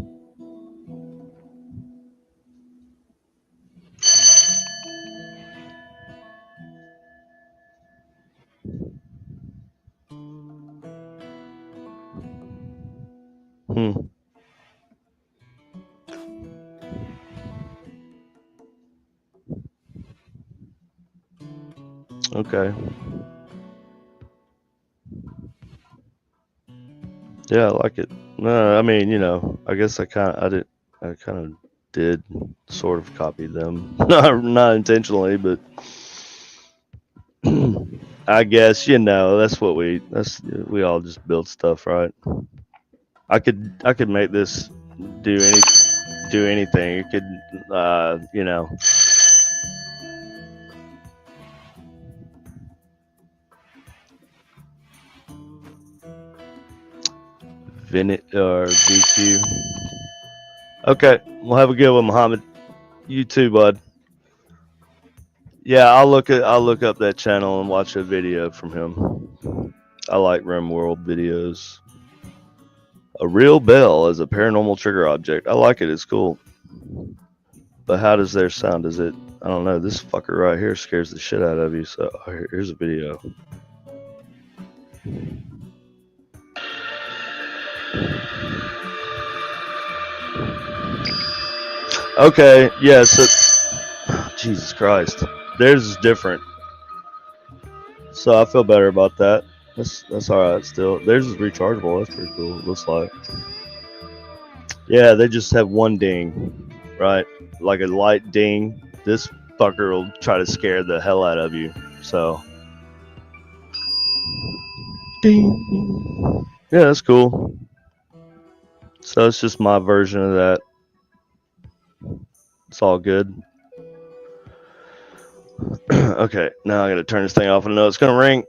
Hmm. Okay. Yeah, I like it. No, I mean, I guess I kind of did sort of copy them, not intentionally, but I guess that's what we all just build stuff, right? I could make this do anything. It could, Vinit or VQ. Okay, we'll have a good one, Muhammad. You too, bud. Yeah, I'll look up that channel and watch a video from him. I like Rimworld videos. A real bell as a paranormal trigger object. I like it. It's cool. But how does their sound? Is it? I don't know. This fucker right here scares the shit out of you. So here's a video. Okay. Yeah. So Jesus Christ, theirs is different. So I feel better about that. That's all right. Still, theirs is rechargeable. That's pretty cool. It looks like. Yeah, they just have one ding, right? Like a light ding. This fucker will try to scare the hell out of you. So, ding. Yeah, that's cool. So it's just my version of that. It's all good. Okay, now I gotta turn this thing off. I know it's gonna ring.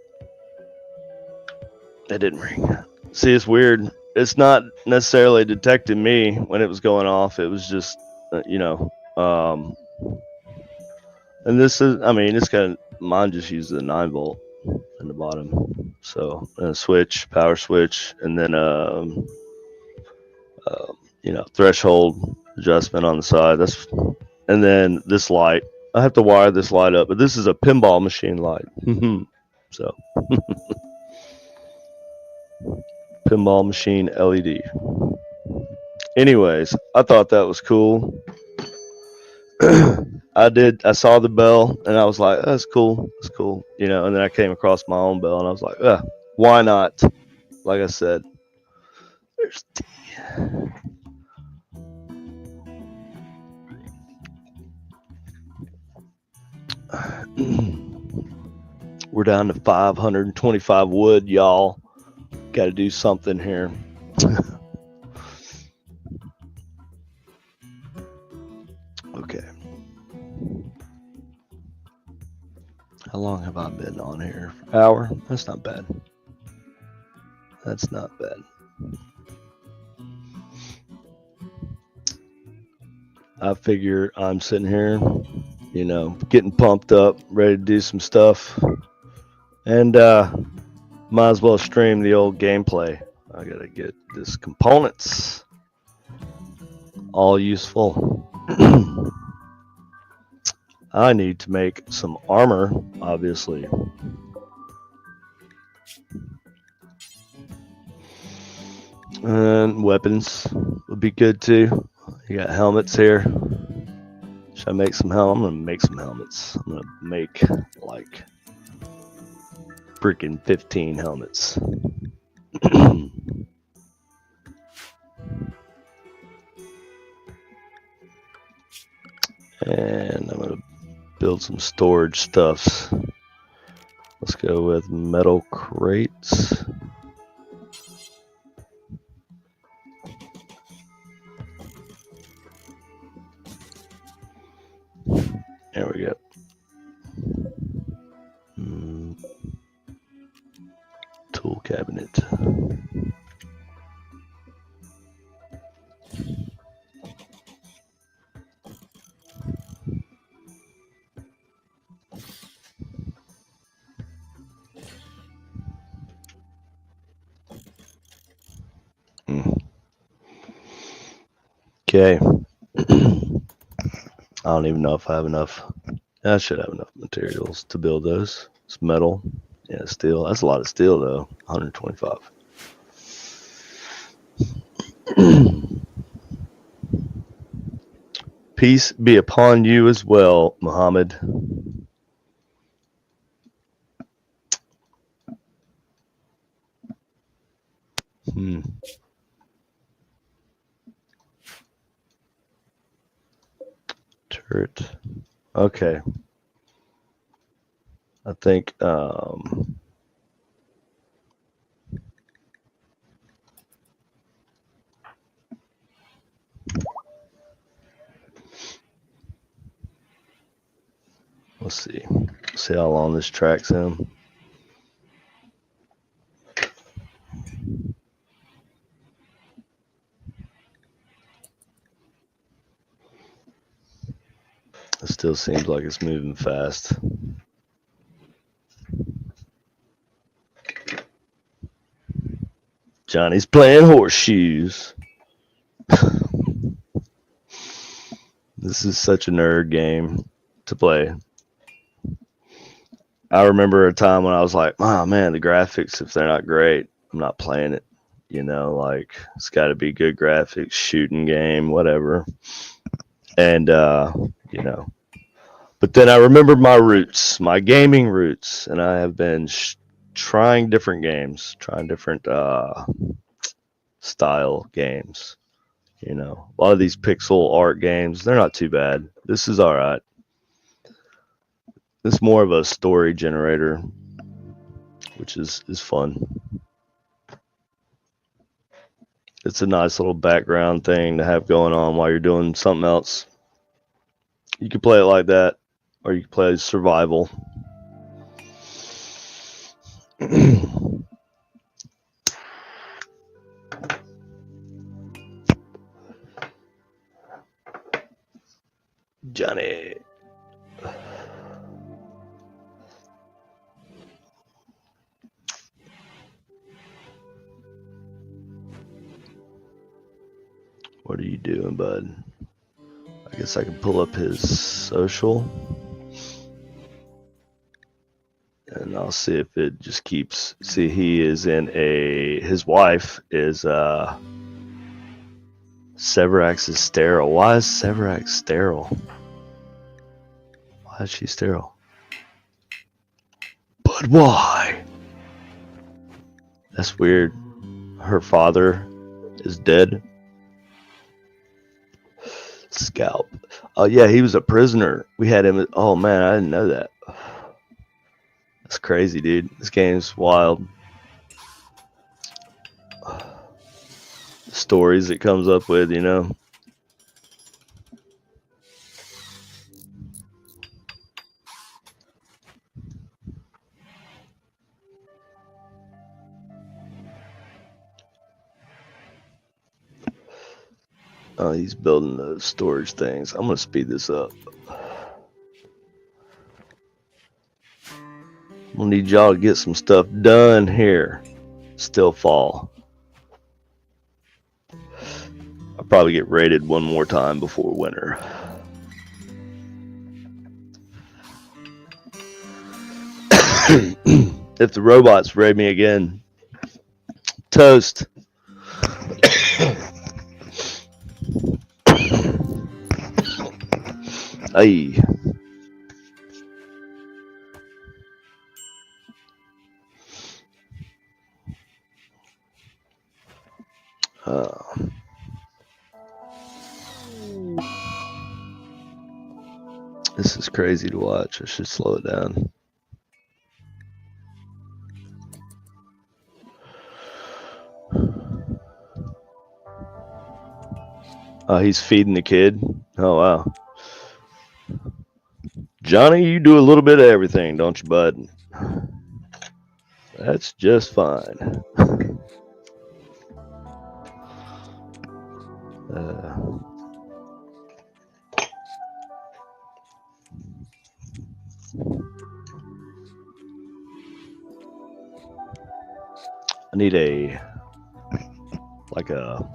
It didn't ring. See, it's weird. It's not necessarily detecting me when it was going off. It was just, and this is, I mean, it's got, mine just uses a 9 volt in the bottom. So, a switch, power switch, and then, threshold adjustment on the side. And then this light. I have to wire this light up, but this is a pinball machine light. So, pinball machine LED. Anyways, I thought that was cool. I saw the bell and I was like, that's cool. That's cool. And then I came across my own bell and I was like, why not? Like I said, there's we're down to 525 wood, y'all. Got to do something here. Okay. How long have I been on here? Hour? That's not bad. That's not bad. I figure I'm sitting here, getting pumped up, ready to do some stuff. And might as well stream the old gameplay. I gotta get this components all useful. I need to make some armor, obviously. And weapons would be good too. You got helmets here. Should I make some helmets? I'm gonna make some helmets. I'm gonna make like freaking 15 helmets. And I'm gonna build some storage stuffs. Let's go with metal crates. There we go. cabinet. Okay. I don't even know if I have enough. I should have enough materials to build those. It's metal. Yeah, steel. That's a lot of steel, though. 125. Peace be upon you as well, Muhammad. Turret. Okay. I think let's see. See how long this track's him. It still seems like it's moving fast. Johnny's playing horseshoes. This is such a nerd game to play. I remember a time when I was like, oh man, the graphics, if they're not great, I'm not playing it. You know, like it's got to be good graphics, shooting game, whatever. And, you know, but then I remembered my roots, my gaming roots, and I have been trying different games, trying different style games. You know, a lot of these pixel art games, they're not too bad. This is all right. It's more of a story generator, which is fun. It's a nice little background thing to have going on while you're doing something else. You can play it like that, or you can play survival. Johnny. What are you doing, bud? I guess I can pull up his social. And I'll see if it just keeps. See, he is in a. His wife is Severax is sterile. Why is Severax sterile? Why is she sterile? But why? That's weird. Her father is dead. Scalp. Oh yeah, he was a prisoner. We had him. Oh man, I didn't know that. That's crazy, dude. This game's wild. The stories it comes up with, you know. Oh, he's building those storage things. I'm gonna speed this up. I'm gonna need y'all to get some stuff done here. Still fall. I'll probably get raided one more time before winter. If the robots raid me again, toast. Aye. This is crazy to watch. I should slow it down. Oh, he's feeding the kid. Oh, wow. Johnny, you do a little bit of everything, don't you, bud? That's just fine. I need like a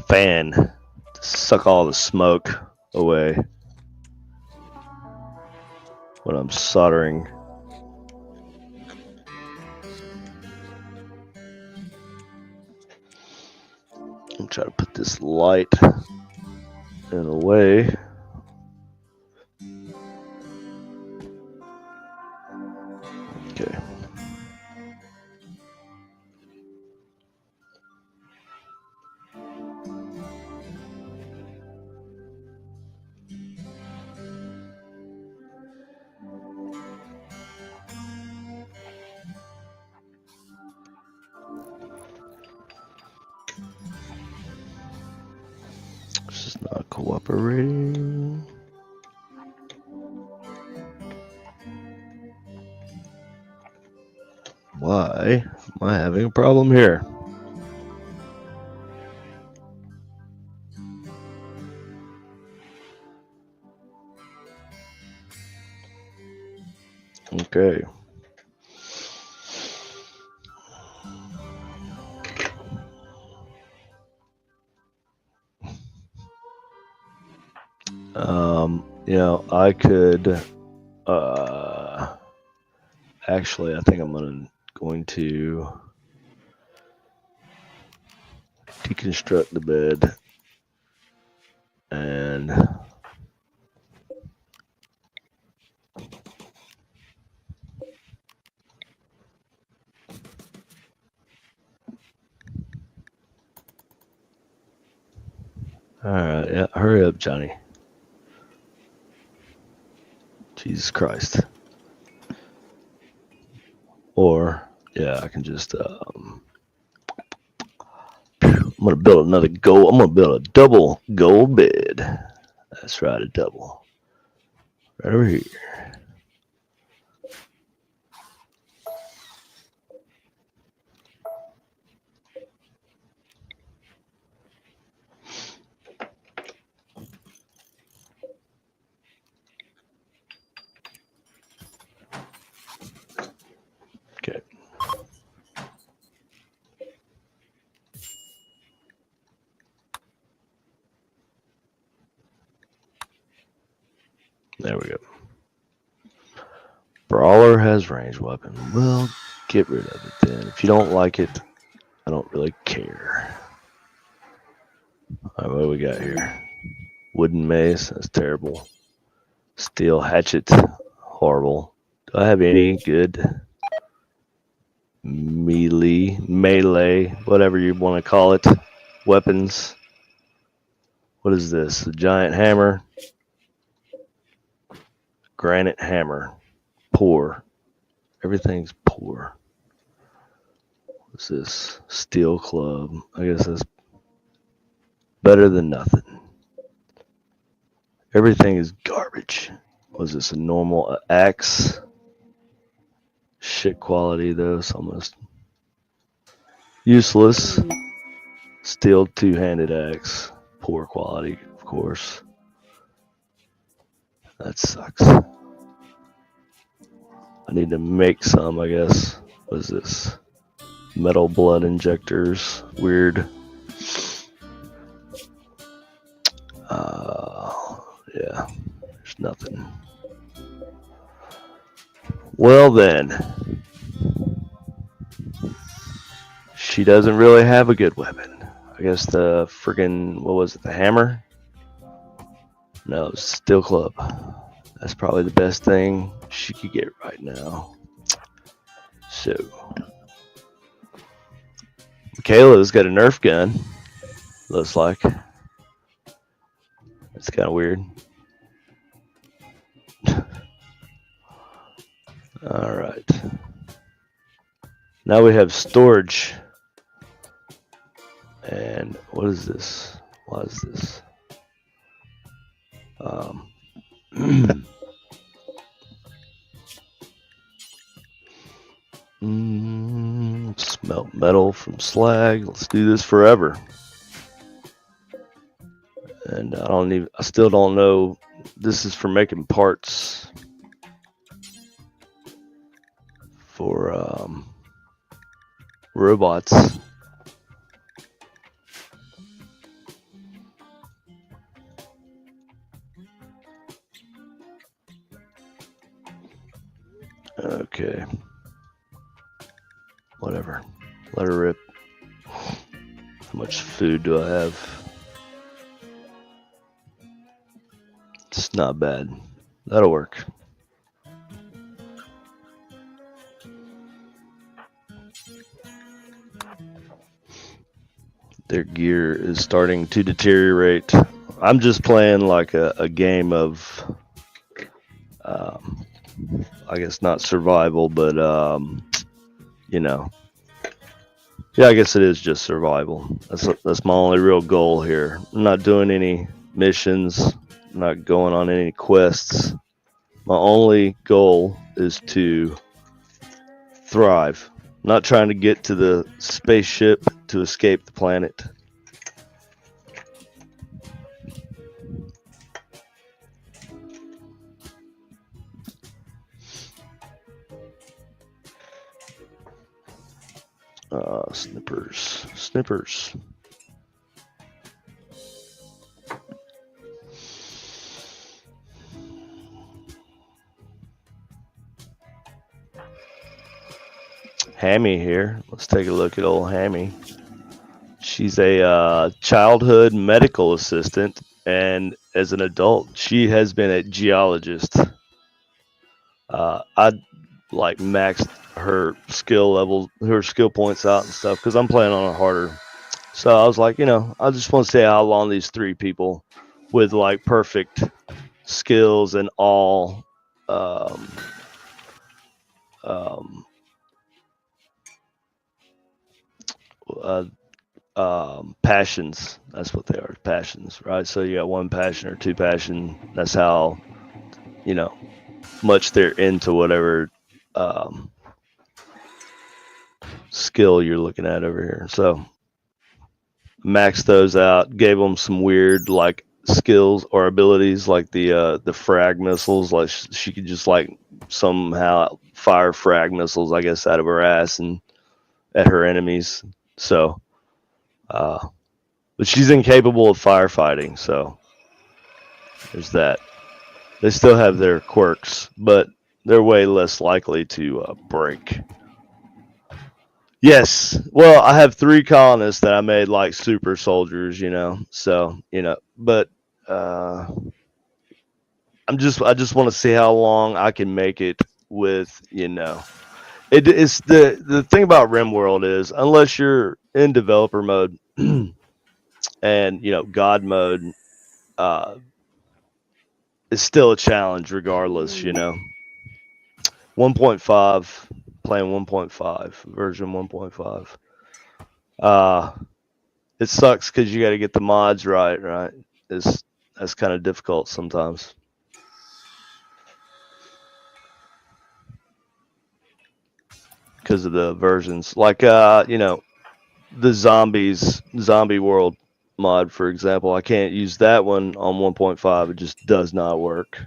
fan to suck all the smoke away when I'm soldering. I'm trying to put this light in a way. Okay. This is not cooperating. Why am I having a problem here? Okay. I could actually I think I'm going to deconstruct the bed and all right, yeah, hurry up, Johnny. Jesus Christ. Or yeah, I can just I'm gonna build another gold. I'm gonna build a double gold bed. That's right, a double. Right over here. Okay. There we go. Brawler has ranged weapon. Well, get rid of it then. If you don't like it, I don't really care. All right, what do we got here? Wooden mace. That's terrible. Steel hatchet. Horrible. Do I have any good melee, whatever you want to call it, weapons? What is this? A giant hammer. Granite hammer. Poor. Everything's poor. What's this? Steel club. I guess that's better than nothing. Everything is garbage. Was this a normal axe? Shit quality though, it's almost useless. Steel two-handed axe. Poor quality, of course. That sucks. I need to make some, I guess. What is this? Metal blood injectors. Weird. Yeah, there's nothing. Well then, she doesn't really have a good weapon. I guess the friggin', what was it, the hammer? No, steel club. That's probably the best thing she could get right now. So, Michaela's got a Nerf gun, looks like. It's kind of weird. All right. Now we have storage. And what is this? What is this? Metal from slag. Let's do this forever. And I still don't know. This is for making parts for robots. Okay. Whatever. Let her rip. How much food do I have? It's not bad. That'll work. Their gear is starting to deteriorate. I'm just playing like a game of, I guess not survival, but you know, yeah, I guess it is just survival. That's my only real goal here. I'm not doing any missions. I'm not going on any quests. My only goal is to thrive. I'm not trying to get to the spaceship to escape the planet. Snippers. Hammy here. Let's take a look at old Hammy. She's a childhood medical assistant, and as an adult, she has been a geologist. I like maxed her skill level, her skill points out and stuff because I'm playing on a harder. So I was like, I just want to see how long these three people with like perfect skills and all um, uh, passions. That's what they are, passions, right? So you got one passion or two passion. That's how much they're into whatever skill you're looking at over here. So maxed those out, gave them some weird like skills or abilities like the frag missiles. Like she could just like somehow fire frag missiles, I guess, out of her ass and at her enemies. So, but she's incapable of firefighting. So there's that. They still have their quirks, but they're way less likely to break. Yes. Well, I have 3 colonists that I made like super soldiers, So, but I just want to see how long I can make it with, It's the thing about Rimworld is unless you're in developer mode and, God mode, it's still a challenge regardless, 1.5, playing 1.5, version 1.5. It sucks because you got to get the mods right? That's kind of difficult sometimes. Because of the versions. Like, the zombie world mod, for example. I can't use that one on 1.5. It just does not work.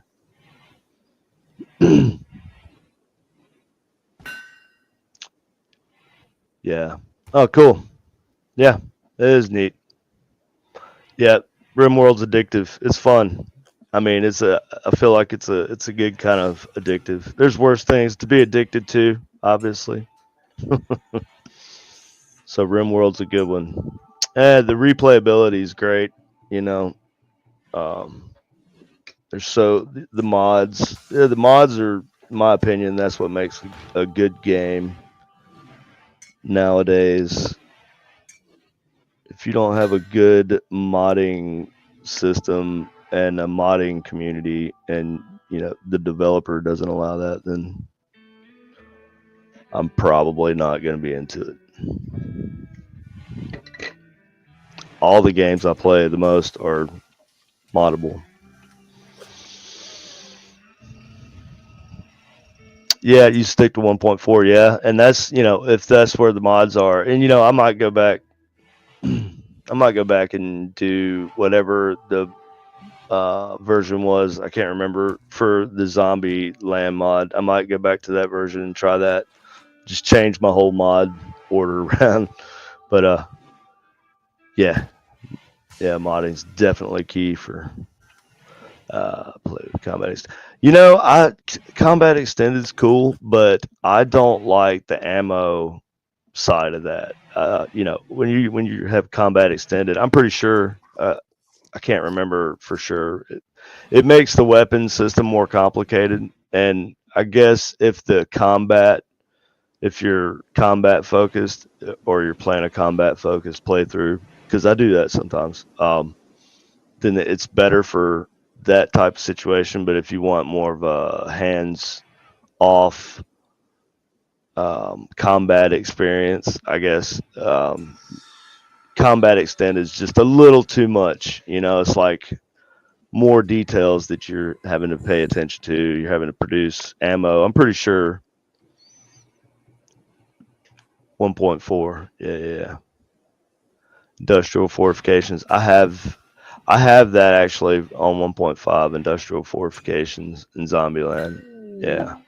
Yeah. Oh, cool. Yeah, it is neat. Yeah, Rimworld's addictive. It's fun. I mean, I feel like it's a good kind of addictive. There's worse things to be addicted to, obviously. So Rimworld's a good one. And the replayability is great. You know, um, there's the mods. Yeah, the mods are, in my opinion, that's what makes a good game nowadays. If you don't have a good modding system and a modding community, and the developer doesn't allow that, then I'm probably not going to be into it. All the games I play the most are moddable. Yeah, you stick to 1.4. Yeah, and that's if that's where the mods are, and I might go back. I might go back and do whatever the version was. I can't remember for the zombie land mod. I might go back to that version and try that. Just change my whole mod order around. But yeah, yeah, modding's definitely key for play with combat. Combat extended is cool, but I don't like the ammo side of that. When you have combat extended, I'm pretty sure. I can't remember for sure. It makes the weapon system more complicated, and I guess if you're combat focused or you're playing a combat focused playthrough, because I do that sometimes, then it's better for that type of situation. But if you want more of a hands off combat experience, I guess combat extend is just a little too much. It's like more details that you're having to pay attention to. You're having to produce ammo. I'm pretty sure 1.4. Yeah, yeah, yeah. Industrial fortifications. I have that actually on 1.5 industrial fortifications in Zombieland. Yeah,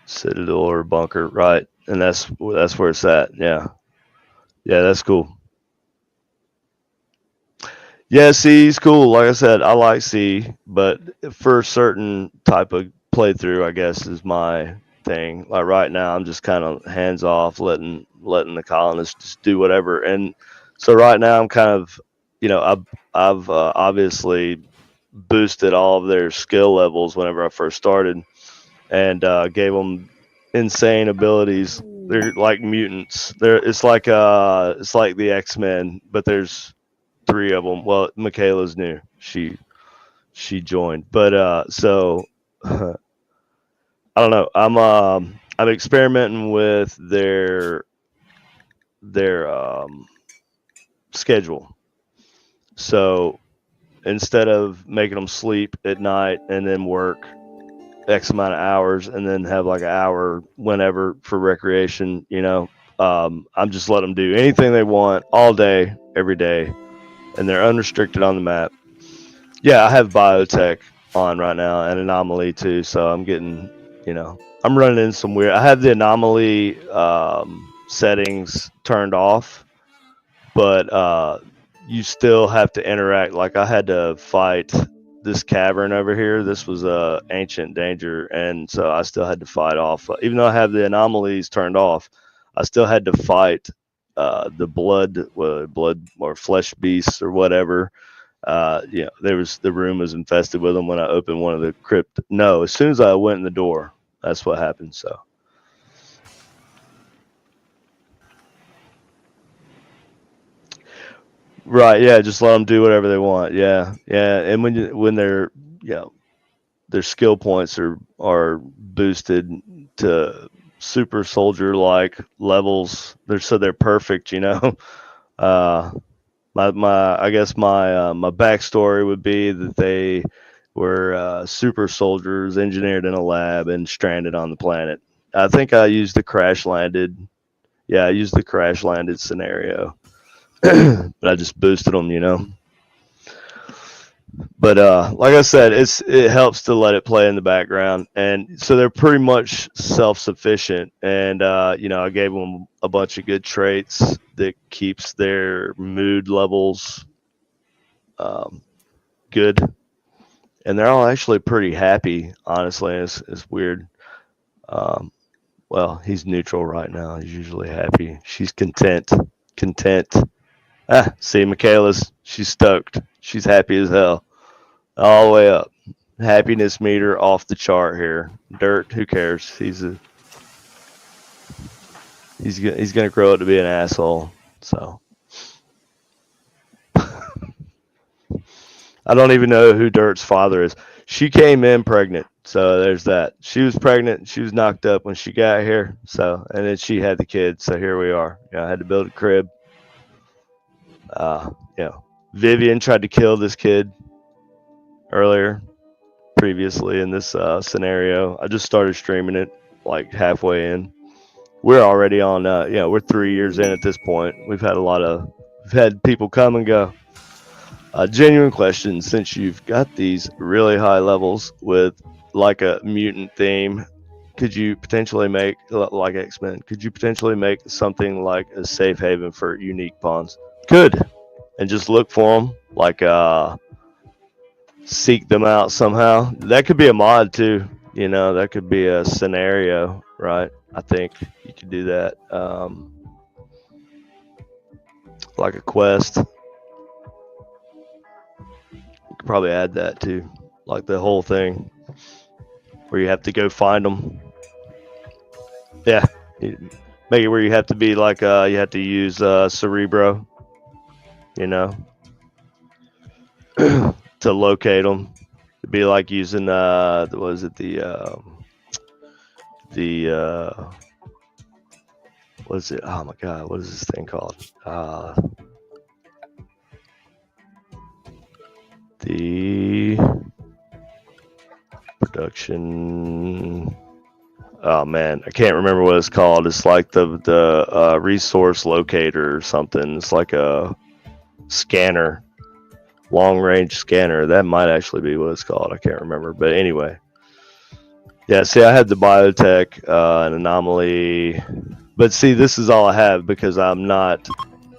citadel or bunker, right? And that's where it's at. Yeah, yeah, that's cool. Yeah, C is cool. Like I said, I like C, but for a certain type of playthrough, I guess is my thing. Like right now, I'm just kind of hands off, letting the colonists just do whatever. And so right now, I'm kind of, I've obviously boosted all of their skill levels whenever I first started, and gave them insane abilities. They're like mutants. It's like the X-Men, but there's three of them. Well, Michaela's new. She joined, but so I don't know. I'm experimenting with their schedule. So instead of making them sleep at night and then work X amount of hours and then have like an hour whenever for recreation, I'm just letting them do anything they want all day, every day, and they're unrestricted on the map. Yeah, I have biotech on right now and anomaly too, so I'm getting, I'm running in some weird. I have the anomaly settings turned off, but you still have to interact. Like I had to fight this cavern over here. This was a ancient danger, and so I still had to fight off. Even though I have the anomalies turned off, I still had to fight the blood or flesh beasts or whatever. The room was infested with them when I opened one of the crypt. No, as soon as I went in the door, that's what happened. So right, yeah, just let them do whatever they want. Yeah, yeah, and when you know their skill points are boosted to super soldier like levels. They're perfect. uh, my I guess my backstory would be that they were super soldiers engineered in a lab and stranded on the planet. I think I used the crash landed. Yeah, I used the crash landed scenario, but I just boosted them. But like I said, it helps to let it play in the background, and so they're pretty much self sufficient. And I gave them a bunch of good traits that keeps their mood levels um, good, and they're all actually pretty happy. Honestly, it's weird. Um, well, he's neutral right now. He's usually happy. She's content. Content. See, she's stoked. She's happy as hell. All the way up. Happiness meter off the chart here. Dirt, who cares? He's gonna grow up to be an asshole. So I don't even know who Dirt's father is. She came in pregnant, so there's that. She was pregnant. She was knocked up when she got here. So and then she had the kid. So here we are. I had to build a crib. Uh, Vivian tried to kill this kid earlier. previously in this scenario. I just started streaming it like halfway in. We're already on. We're 3 years in at this point. We've had people come and go. Genuine question: since you've got these really high levels with like a mutant theme, could you potentially make like X-Men? Could you potentially make something like a safe haven for unique pawns? Could, and just look for them, like seek them out somehow. That could be a mod too. That could be a scenario, right? I think you could do that, like a quest. You could probably add that too, like the whole thing where you have to go find them. Yeah, make it where you have to be like you have to use Cerebro, you know, to locate them. It'd be like using what is it the what is it? Oh my god, what is this thing called? The production. Oh man, I can't remember what it's called. It's like the resource locator or something. It's like a scanner, long range scanner. That might actually be what it's called. I can't remember, but anyway. Yeah, see, I had the biotech, an anomaly, but see, this is all I have because I'm not,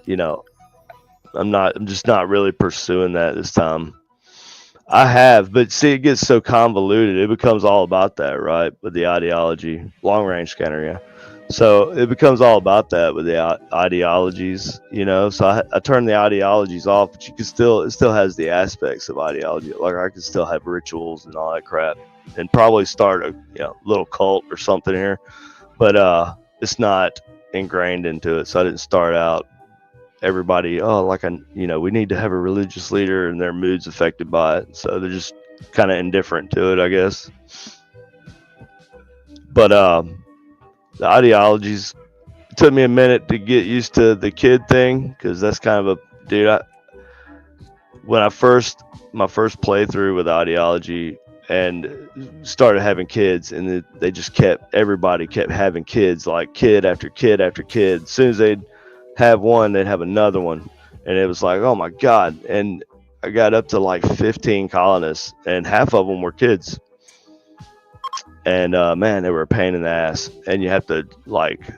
I'm just not really pursuing that this time. I have, but see, it gets so convoluted. It becomes all about that, right? With the ideology, long range scanner, yeah. So it becomes all about that with the ideologies, So I turn the ideologies off, but it still has the aspects of ideology. Like I can still have rituals and all that crap, and probably start a little cult or something here, but it's not ingrained into it. So I didn't start out everybody, we need to have a religious leader and their mood's affected by it, so they're just kind of indifferent to it, I guess. But the ideologies, it took me a minute to get used to the kid thing, because that's kind of a dude. My first playthrough with ideology and started having kids, and everybody kept having kids, like kid after kid after kid. As soon as they'd have one, they'd have another one, and it was like, oh my god. And I got up to like 15 colonists, and half of them were kids, and man, they were a pain in the ass. And you have to like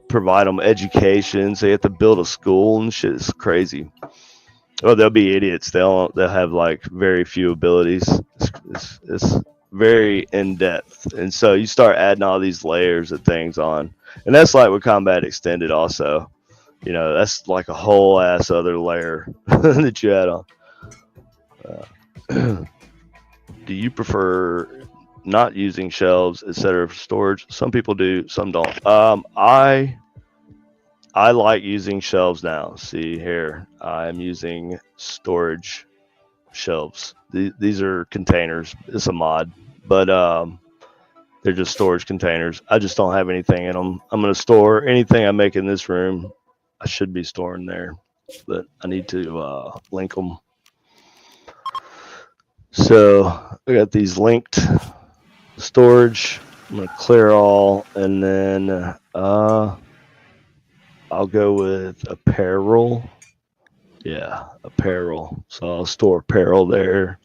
provide them education, so you have to build a school and shit. It's crazy. Oh, they'll be idiots. They'll have like very few abilities. It's very in depth, and so you start adding all these layers of things on, and that's like with Combat Extended also. That's like a whole ass other layer that you add on. Do you prefer not using shelves, etc., for storage? Some people do, some don't. I like using shelves now. See here, I'm using storage shelves. These are containers. It's a mod, but they're just storage containers. I just don't have anything in them. I'm going to store anything I make in this room. I should be storing there, but I need to link them. So I got these linked storage. I'm going to clear all, and then I'll go with apparel. Yeah, apparel. So I'll store apparel there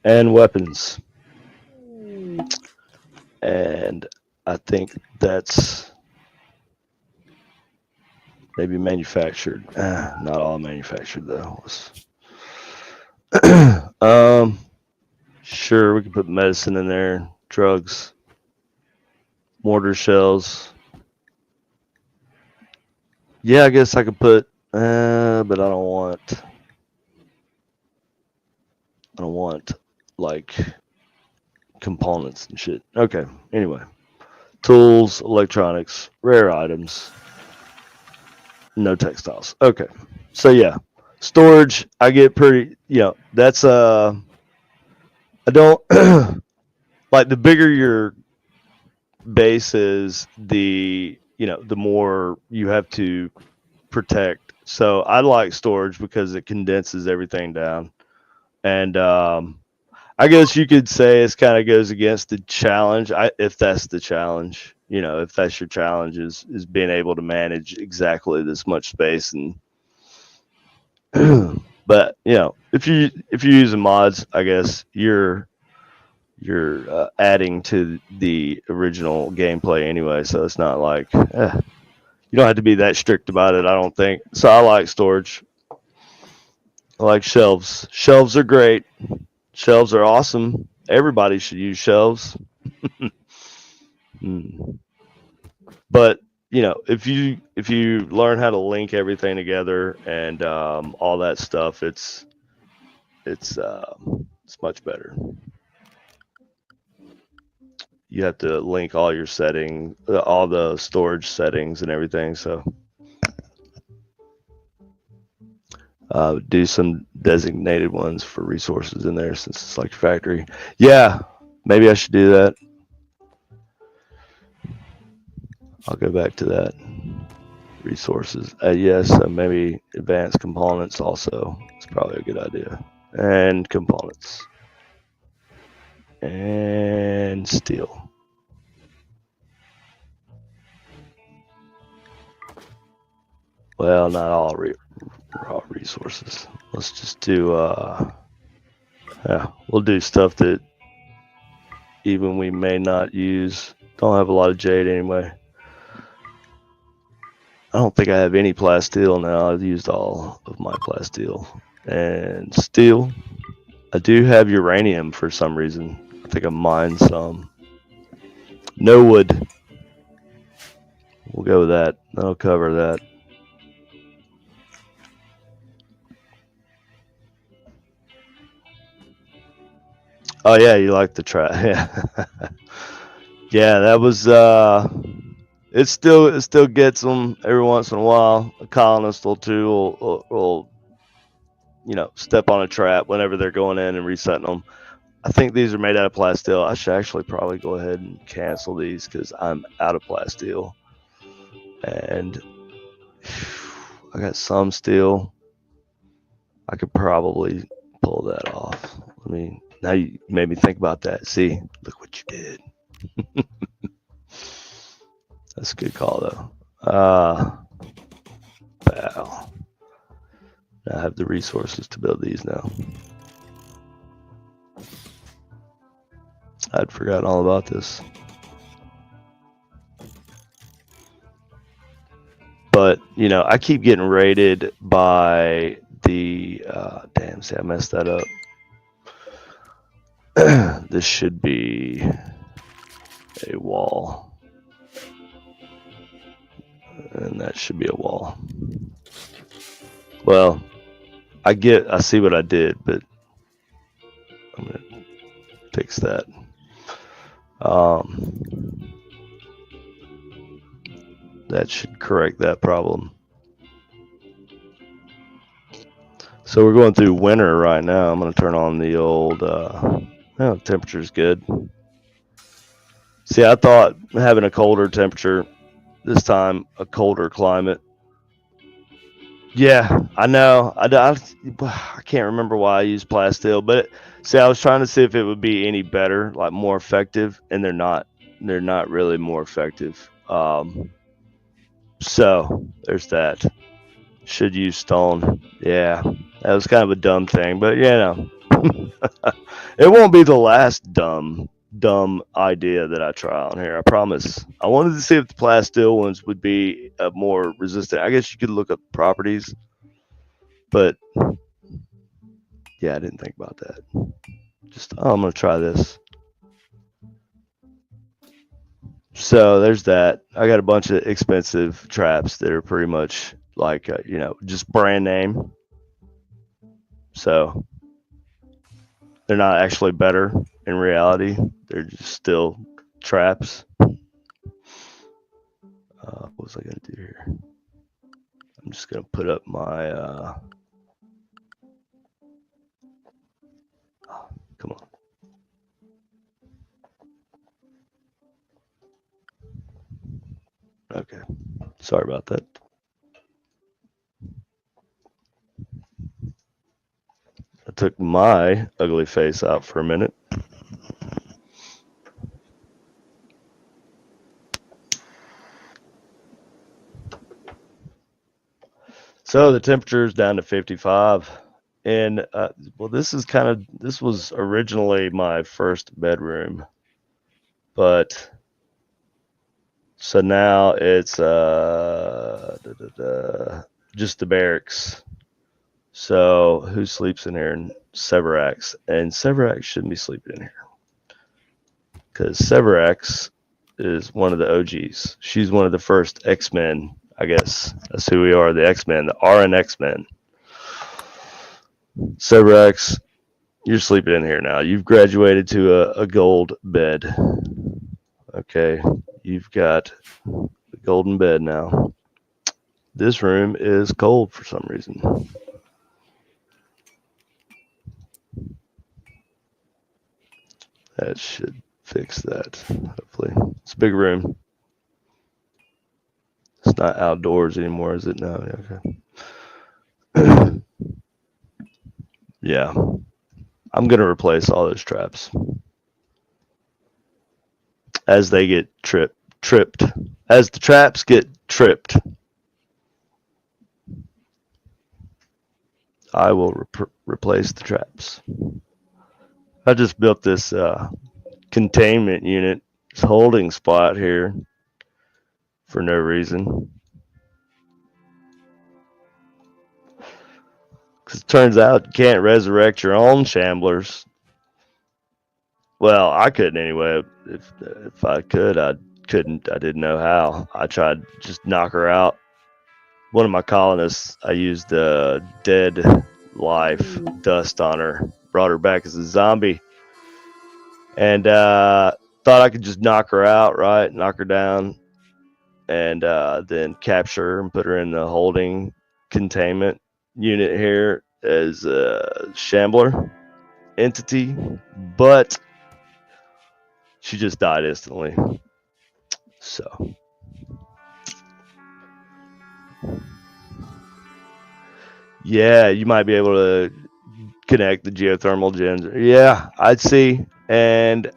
and weapons. And I think that's maybe manufactured. Not all manufactured though. Sure, we can put medicine in there, drugs, mortar shells. Yeah, I guess I could put, but I don't want like components and shit. Okay, anyway. Tools, electronics, rare items, no textiles. Okay, so yeah, storage. I get pretty. That's I don't like the bigger your base is, the more you have to protect. So I like storage because it condenses everything down, and I guess you could say it kind of goes against the challenge. If that's the challenge, if that's your challenge is being able to manage exactly this much space and but if you're using mods, I guess you're adding to the original gameplay anyway, so it's not like you don't have to be that strict about it, I don't think. So I like storage. I like shelves. Shelves are great. Shelves are awesome. Everybody should use shelves. Mm. But if you learn how to link everything together and all that stuff, it's much better. You have to link all your settings, all the storage settings and everything. So do some designated ones for resources in there since it's like your factory. Yeah, maybe I should do that. I'll go back to that. Resources. Yes, maybe advanced components also. It's probably a good idea. And components. And steel. Well, not all raw resources. Let's just do, yeah, we'll do stuff that even we may not use. Don't have a lot of jade anyway. I don't think I have any plasteel now. I've used all of my plasteel. And steel. I do have uranium for some reason. I think I mined some. No wood. We'll go with that. That'll cover that. Oh yeah, you like the trap. Yeah. Yeah, that was it still gets them every once in a while. A colonist will too will step on a trap whenever they're going in and resetting them. I think these are made out of plasteel. I should actually probably go ahead and cancel these because I'm out of plasteel. And I got some steel. I could probably pull that off. Now you made me think about that. See, look what you did. That's a good call though. Wow. I have the resources to build these now. I'd forgotten all about this. But, I keep getting raided by the damn, see, I messed that up. This should be a wall. And that should be a wall. Well, I see what I did, but I'm gonna fix that. That should correct that problem. So we're going through winter right now. I'm gonna turn on the old. Temperature's good. See, I thought having a colder temperature this time, a colder climate. Yeah, I know. I can't remember why I used plasteel, but see, I was trying to see if it would be any better, like more effective, and they're not. They're not really more effective. So there's that. Should use stone. Yeah, that was kind of a dumb thing, but it won't be the last dumb idea that I try on here. I promise. I wanted to see if the plasteel ones would be more resistant. I guess you could look up properties, but yeah, I didn't think about that. I'm gonna try this. So there's that. I got a bunch of expensive traps that are pretty much like just brand name. So they're not actually better in reality. They're just still traps. What was I gonna do here? I'm just gonna put up my. Come on. Okay. Sorry about that. took my ugly face out for a minute. So the temperature is down to 55. And well, this was originally my first bedroom, but so now it's just the barracks. So who sleeps in here? Severax, and Severax shouldn't be sleeping in here because Severax is one of the OGs. She's one of the first X-Men, I guess. That's who we are, the X-Men, the RN X-Men. Severax, you're sleeping in here now. You've graduated to a gold bed. Okay, you've got the golden bed now. This room is cold for some reason. That should fix that, hopefully. It's a big room. It's not outdoors anymore, is it? No, okay. Yeah. I'm going to replace all those traps as they get tripped. As the traps get tripped, I will replace the traps. I just built this containment unit, this holding spot here for no reason. Because it turns out you can't resurrect your own shamblers. Well, I couldn't anyway. If I could, I couldn't. I didn't know how. I tried to just knock her out. One of my colonists, I used the dead life dust on her, brought her back as a zombie, and thought I could just knock her out, right? Knock her down, and then capture her and put her in the holding containment unit here as a shambler entity, but she just died instantly. So yeah, you might be able to connect the geothermal gens. Yeah, I'd see. And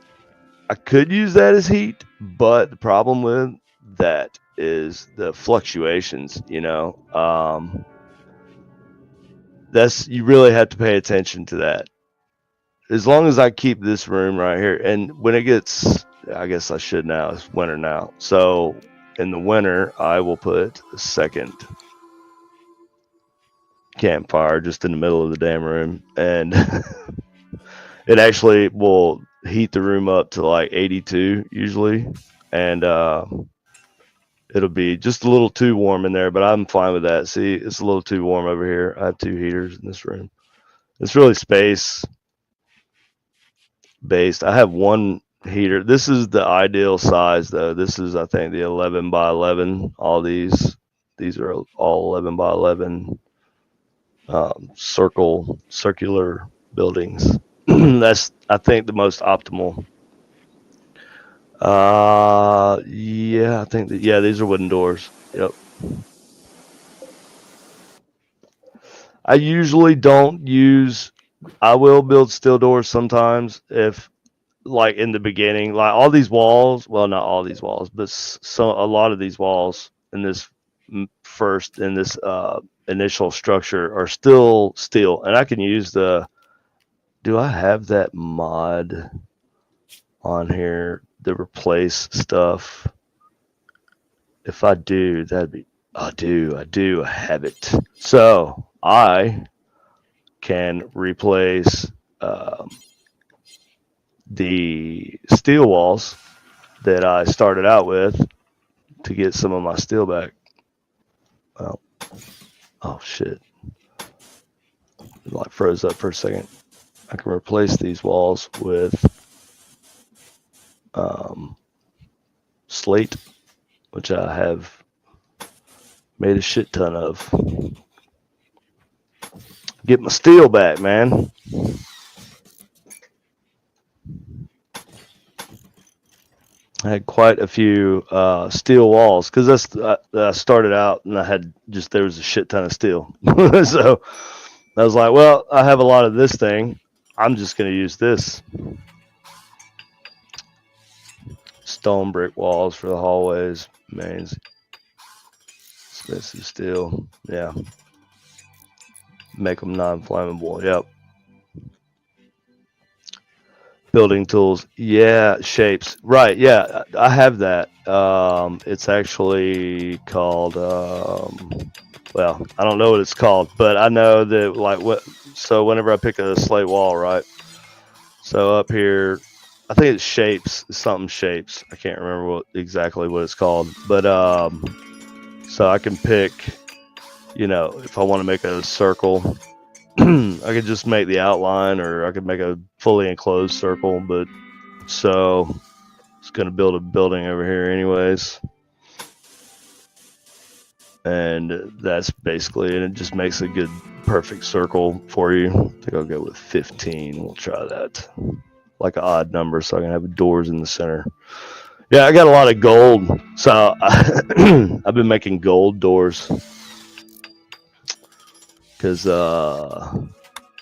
I could use that as heat, but the problem with that is the fluctuations, that's, you really have to pay attention to that. As long as I keep this room right here, and when it gets, I guess I should now, it's winter now. So in the winter, I will put a second campfire just in the middle of the damn room, and it actually will heat the room up to like 82 usually, and it'll be just a little too warm in there, but I'm fine with that. See, it's a little too warm over here. I have 2 heaters in this room. It's really space based. I have 1 heater. This is the ideal size though. This is, I think, the 11 by 11. All these are all 11 by 11 circular buildings. That's, I think, the most optimal. Yeah, I think that, yeah, these are wooden doors. Yep. I usually don't use, I will build steel doors sometimes if, like, in the beginning, like all these walls, well, not all these walls, but a lot of these walls in this initial structure are still steel, and I can use do I have that mod on here to replace stuff? If I do, I have it. So I can replace the steel walls that I started out with to get some of my steel back. Well, oh shit. It like froze up for a second. I can replace these walls with slate, which I have made a shit ton of. Get my steel back, man. I had quite a few steel walls because I started out and I had there was a shit ton of steel. So I was like, well, I have a lot of this thing. I'm just going to use this. Stone brick walls for the hallways, mains, expensive steel. Yeah. Make them non-flammable. Yep. Building tools. Yeah. Shapes. Right. Yeah. I have that. It's actually called, well, I don't know what it's called, but I know that like what, so whenever I pick a slate wall, right? So up here, I think it's shapes, something shapes. I can't remember exactly what it's called, but so I can pick, if I want to make a circle, I could just make the outline, or I could make a fully enclosed circle. But so it's gonna build a building over here, anyways, and that's basically it. It just makes a good, perfect circle for you. I think I'll go with 15. We'll try that, like an odd number, so I can have doors in the center. Yeah, I got a lot of gold, so I've been making gold doors because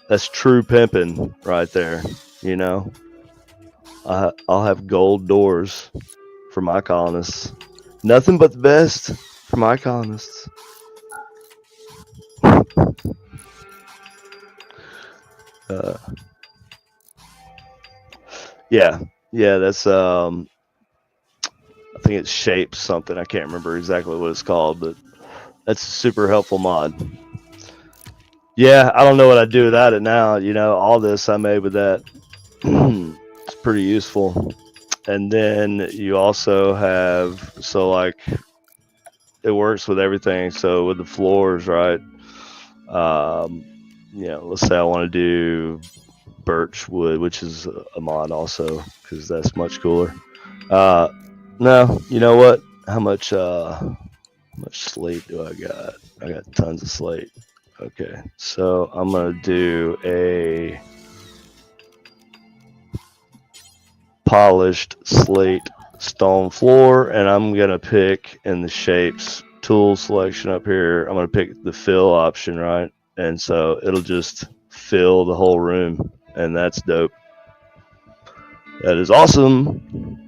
that's true pimping right there. You know, I'll have gold doors for my colonists. Nothing but the best for my colonists. Uh, yeah, yeah, that's I think it shapes something. I can't remember exactly what it's called, but that's a super helpful mod. Yeah, I don't know what I'd do without it now. All this I made with that. It's pretty useful. And then you also have, so like, it works with everything. So with the floors, right? Let's say I want to do birch wood, which is a mod also, because that's much cooler. No, you know what? How much slate do I got? I got tons of slate. Okay, so I'm gonna do a polished slate stone floor, and I'm gonna pick in the shapes tool selection up here. I'm gonna pick the fill option, right? And so it'll just fill the whole room, and that's dope. That is awesome.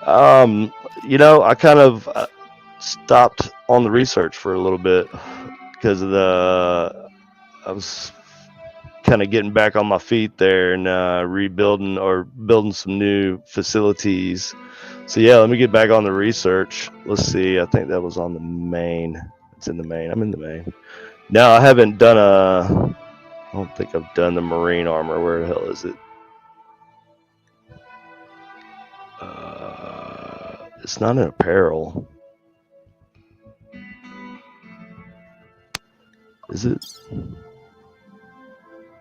I kind of stopped on the research for a little bit because of I was kind of getting back on my feet there and rebuilding or building some new facilities. So yeah, let me get back on the research. Let's see. I think that was on the main. It's in the main. I'm in the main. No, I haven't done I don't think I've done the marine armor. Where the hell is it? It's not an apparel. Is it?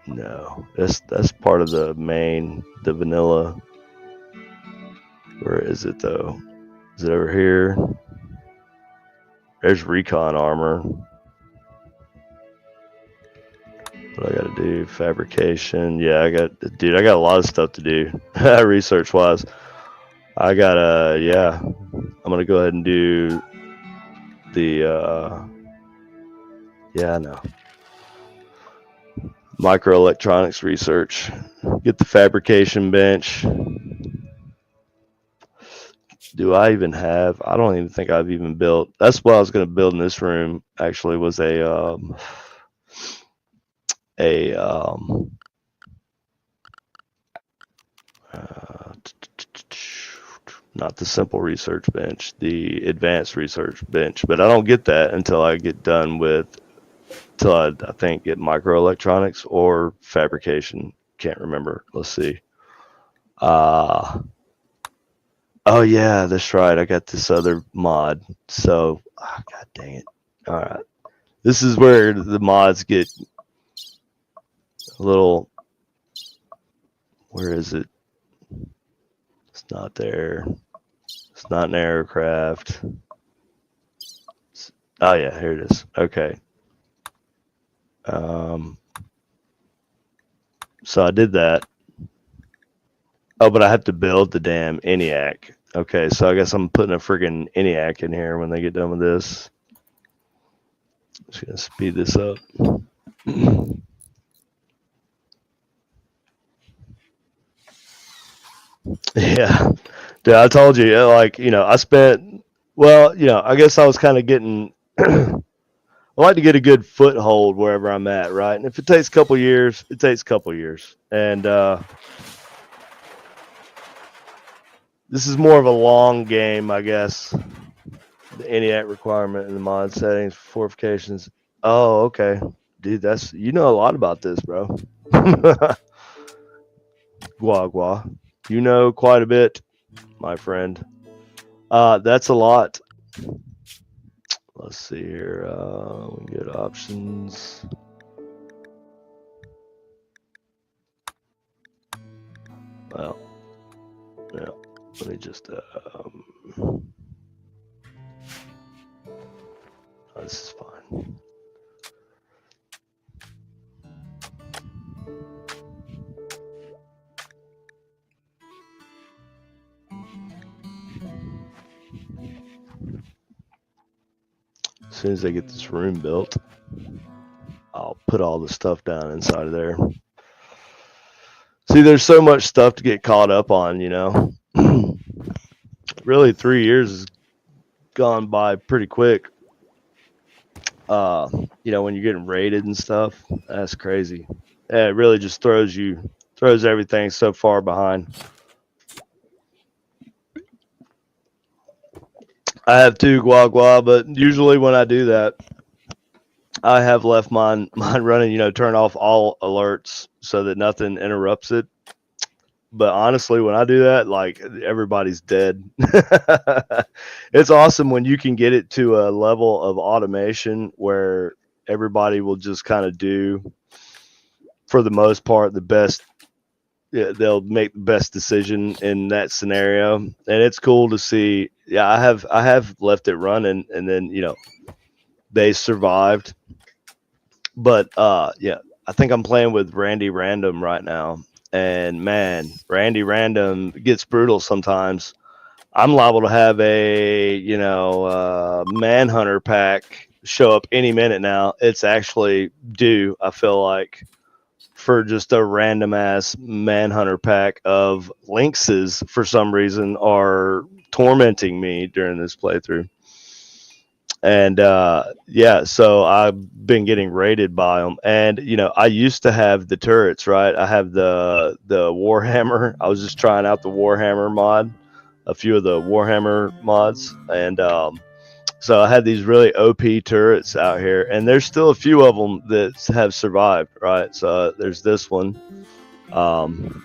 No, that's part of the main, the vanilla. Where is it though? Is it over here? There's recon armor. What I gotta do? Fabrication. Yeah, I got a lot of stuff to do. Research wise. I'm gonna go ahead and do the yeah, I know. Microelectronics research. Get the fabrication bench. Do I even have? I don't even think I've even built. That's what I was going to build in this room. Actually, was not the simple research bench, the advanced research bench. But I don't get that until I get done with, till I think get microelectronics or fabrication. Can't remember. Let's see. Oh yeah, that's right. I got this other mod. So, god dang it. All right. This is where the mods get a little. Where is it? It's not there. It's not an aircraft. Oh yeah, here it is. Okay. So I did that. Oh, but I have to build the damn ENIAC. Okay, so I guess I'm putting a friggin' ENIAC in here when they get done with this. Just gonna speed this up. Yeah, dude, I told you, like, I spent, well, I guess I was kind of getting, I like to get a good foothold wherever I'm at, right? And if it takes a couple years, it takes a couple years. And this is more of a long game, I guess. The ENIAC requirement in the mod settings, fortifications. Oh, okay. Dude, you know a lot about this, bro. Gua gua. You know quite a bit, my friend. That's a lot. Let's see here. We get options. Well, yeah. Let me just. This is fine. As soon as I get this room built, I'll put all the stuff down inside of there. See, there's so much stuff to get caught up on, Really, 3 years has gone by pretty quick. When you're getting rated and stuff, that's crazy. Yeah, it really just throws everything so far behind. I have 2 Gua Gua, but usually when I do that, I have left mine running, turn off all alerts so that nothing interrupts it. But honestly, when I do that, like, everybody's dead. It's awesome when you can get it to a level of automation where everybody will just kind of do, for the most part, the best. Yeah, they'll make the best decision in that scenario, and it's cool to see. Yeah, I have left it running, and then they survived. But yeah, I think I'm playing with Randy Random right now, and man, Randy Random gets brutal sometimes. I'm liable to have a Manhunter pack show up any minute now. It's actually due, I feel like, for just a random ass Manhunter pack of lynxes for some reason are tormenting me during this playthrough. And yeah, so I've been getting raided by them. And I used to have the turrets, right? I have the Warhammer. I was just trying out the Warhammer mod, a few of the Warhammer mods, and so I had these really OP turrets out here, and there's still a few of them that have survived, right? So there's this one, and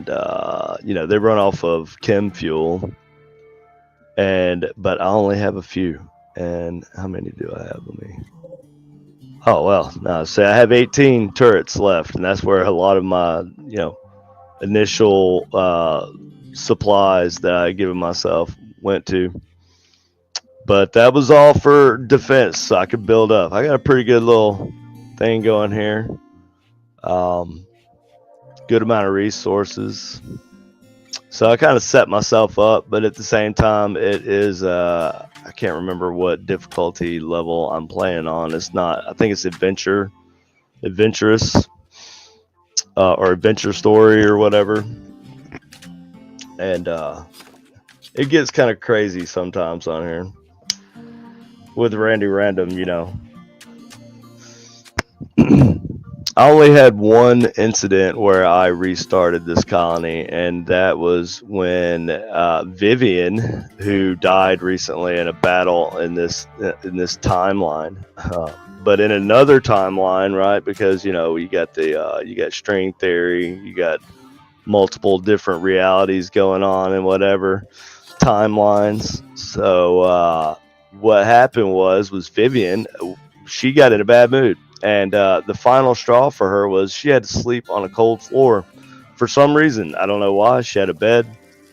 they run off of chem fuel, but I only have a few. And how many do I have? Oh well, no. So I have 18 turrets left, and that's where a lot of my initial supplies that I given myself went to. But that was all for defense, so I could build up. I got a pretty good little thing going here. Good amount of resources. So I kind of set myself up, but at the same time, it is, I can't remember what difficulty level I'm playing on. It's not, I think it's adventurous, or adventure story or whatever. And it gets kind of crazy sometimes on here. With Randy Random, I only had one incident where I restarted this colony, and that was when Vivian, who died recently in a battle in this timeline, but in another timeline, right? Because you got you got string theory, you got multiple different realities going on and whatever timelines. So what happened was Vivian, she got in a bad mood, and the final straw for her was she had to sleep on a cold floor for some reason. I don't know why. She had a bed,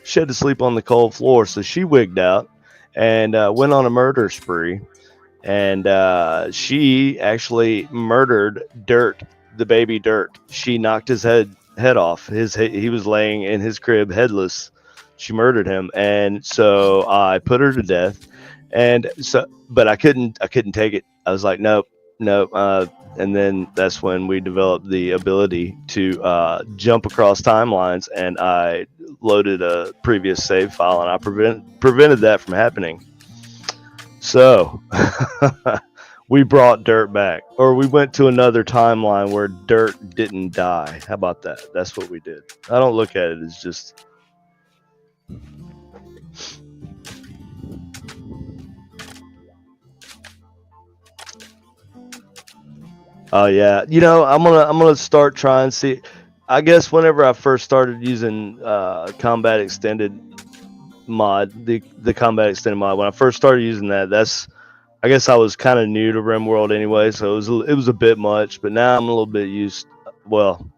she had to sleep on the cold floor, so she wigged out and went on a murder spree, and she actually murdered Dirt, the baby Dirt. She knocked his head off. He was laying in his crib headless. She murdered him, and so I put her to death. And so, but I couldn't take it. I was like, nope, nope. And then that's when we developed the ability to jump across timelines, and I loaded a previous save file, and I prevented that from happening. So we brought Dirt back, or we went to another timeline where Dirt didn't die. How about that? That's what we did. I don't look at it as just. Oh yeah, I'm gonna start trying. See, I guess whenever I first started using Combat Extended mod, the Combat Extended mod, when I first started using that, I guess I was kind of new to Rimworld anyway, so it was a bit much. But now I'm a little bit used. Well,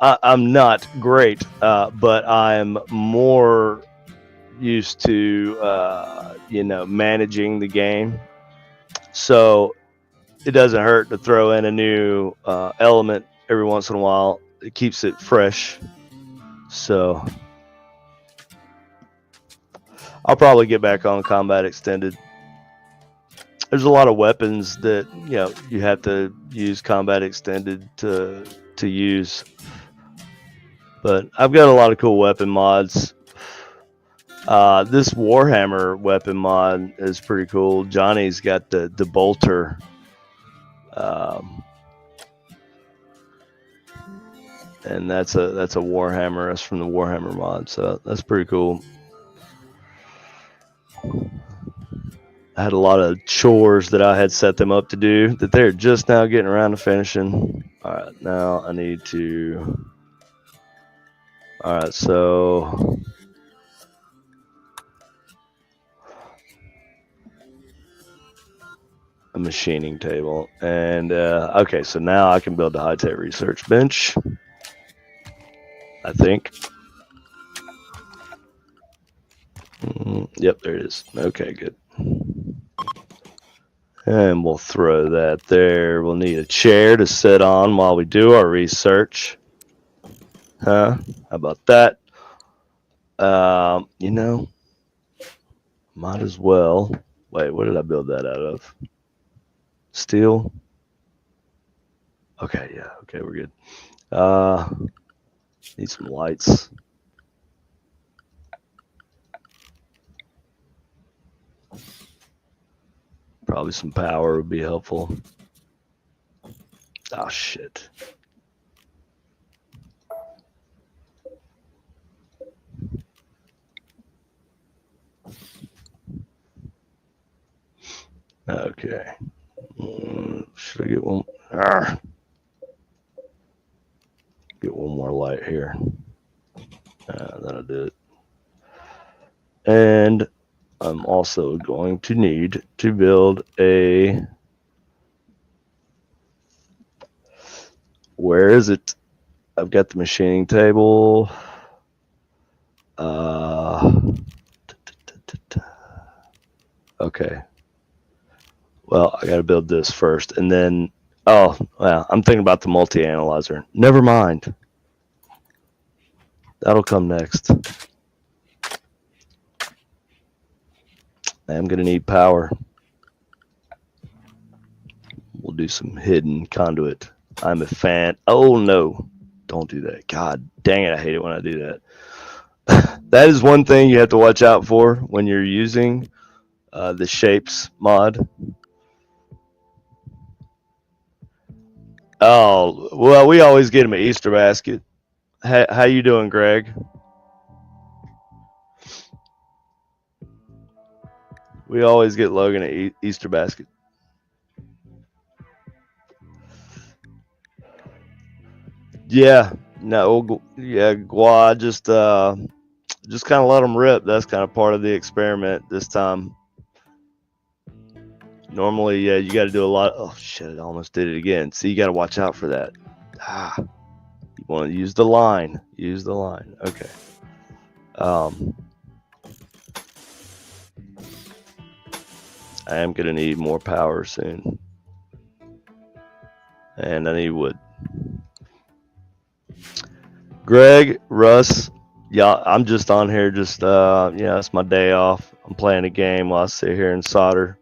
I'm not great, but I'm more used to managing the game. So it doesn't hurt to throw in a new element every once in a while. It keeps it fresh. So I'll probably get back on Combat Extended. There's a lot of weapons that you have to use Combat Extended to use, but I've got a lot of cool weapon mods. This Warhammer weapon mod is pretty cool. Johnny's got the bolter. And that's a Warhammer. That's from the Warhammer mod, so that's pretty cool. I had a lot of chores that I had set them up to do that they're just now getting around to finishing. All right, now I need to. All right, so a machining table, and okay, so now I can build the high-tech research bench. I think. Yep, there it is. Okay, good. And we'll throw that there. We'll need a chair to sit on while we do our research. Huh? How about that? Might as well. Wait, what did I build that out of? Steel? Okay, yeah. Okay, we're good. Need some lights. Probably some power would be helpful. Oh, shit. Okay. Should I get one? Get one more light here. That'll do it. And I'm also going to need to build a. Where is it? I've got the machining table. Okay. Well, I got to build this first, and then. Oh, well, I'm thinking about the multi-analyzer. Never mind. That'll come next. I am going to need power. We'll do some hidden conduit. I'm a fan. Oh, no. Don't do that. God dang it. I hate it when I do that. That is one thing you have to watch out for when you're using the shapes mod. Oh, well, we always get him an Easter basket. How you doing, Greg? We always get Logan an Easter basket. Yeah, no, yeah, Gua, just kind of let them rip. That's kind of part of the experiment this time. Normally, yeah, you got to do a lot. Oh shit! I almost did it again. See, you got to watch out for that. You want to use the line. Use the line. Okay. I am gonna need more power soon, and I need wood. Greg, Russ, yeah, I'm just on here. Just it's my day off. I'm playing a game while I sit here and solder.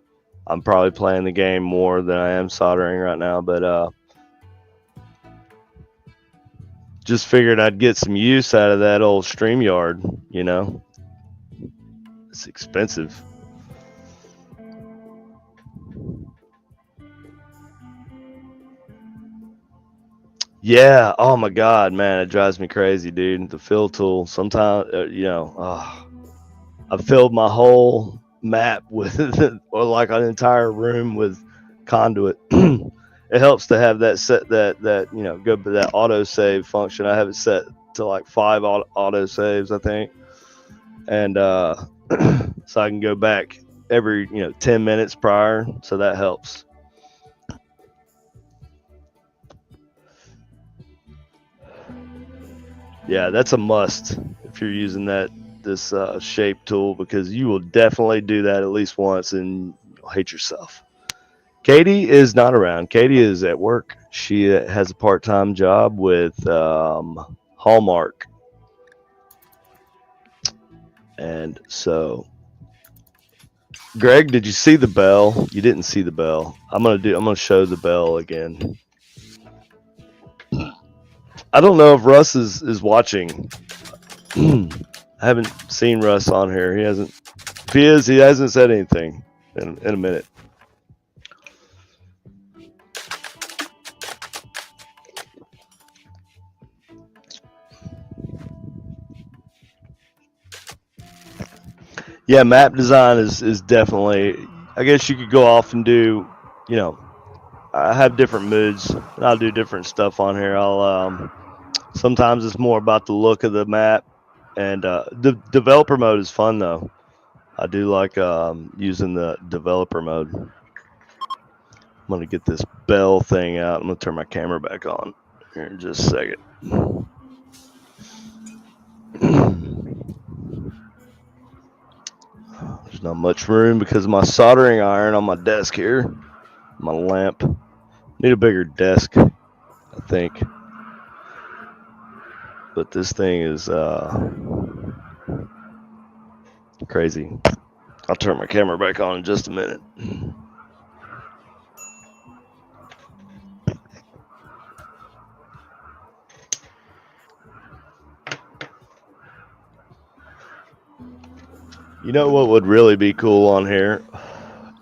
I'm probably playing the game more than I am soldering right now, but just figured I'd get some use out of that old StreamYard, you know. It's expensive. Yeah. Oh my God, man, it drives me crazy, dude. The fill tool. Sometimes, I filled my whole map with, or like an entire room with conduit. It helps to have that set that go to that auto save function. I have it set to like 5 auto saves, I think, and so I can go back every 10 minutes prior. So that helps. Yeah, that's a must if you're using this shape tool, because you will definitely do that at least once and you'll hate yourself. Katie is not around. Katie is at work. She has a part-time job with Hallmark, and so Greg, did you see the bell? You didn't see the bell. I'm gonna show the bell again. I don't know if Russ is watching. I haven't seen Russ on here. He hasn't. If he is, he hasn't said anything in a minute. Yeah, map design is definitely. I guess you could go off and do. I have different moods. And I'll do different stuff on here. I'll sometimes it's more about the look of the map, and the developer mode is fun though. I do like using the developer mode. I'm gonna get this bell thing out. I'm gonna turn my camera back on here in just a second. There's not much room because of my soldering iron on my desk here. My lamp. Need a bigger desk, I think. But this thing is crazy. I'll turn my camera back on in just a minute. You know what would really be cool on here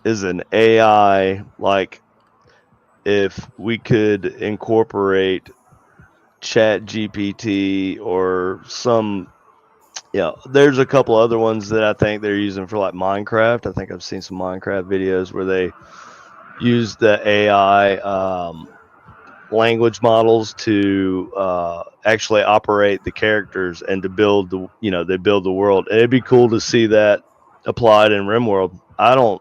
is an AI, like if we could incorporate Chat GPT or some, there's a couple other ones that I think they're using for like Minecraft. I think I've seen some Minecraft videos where they use the AI language models to actually operate the characters and to build they build the world. And it'd be cool to see that applied in Rimworld. I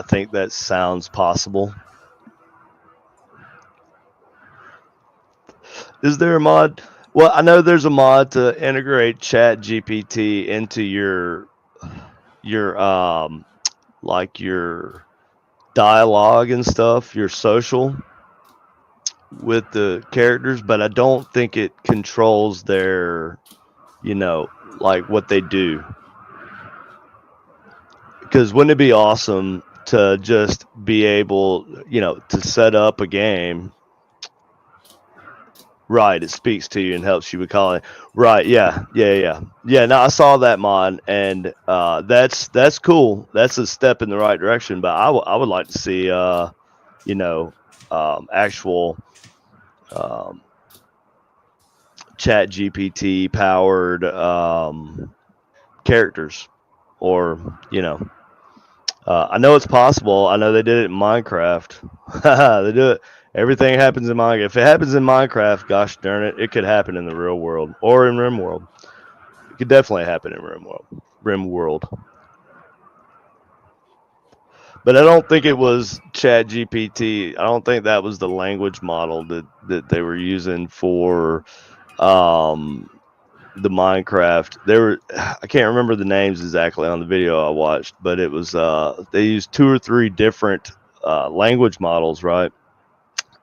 think that sounds possible. Is there a mod? Well, I know there's a mod to integrate Chat GPT into your like your dialogue and stuff, your social with the characters, but I don't think it controls their, like what they do. Because wouldn't it be awesome to just be able, to set up a game? Right, it speaks to you and helps you with calling. Right, yeah. No, I saw that mod, and that's cool. That's a step in the right direction. But I would like to see, actual Chat GPT powered characters, or I know it's possible. I know they did it in Minecraft. They do it. Everything happens in Minecraft. If it happens in Minecraft, gosh darn it, it could happen in the real world or in Rimworld. It could definitely happen in Rimworld. But I don't think it was Chat GPT. I don't think that was the language model that they were using for the Minecraft. I can't remember the names exactly on the video I watched, but it was they used 2 or 3 different language models, right?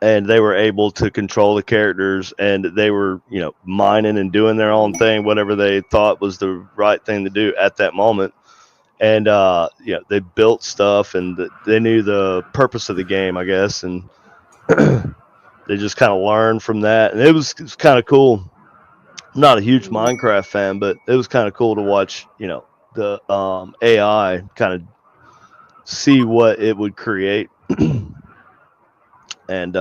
And they were able to control the characters, and they were mining and doing their own thing, whatever they thought was the right thing to do at that moment. and they built stuff, and they knew the purpose of the game, I guess, and they just kind of learned from that, and it was kind of cool. I'm not a huge Minecraft fan, but it was kind of cool to watch, the AI kind of see what it would create and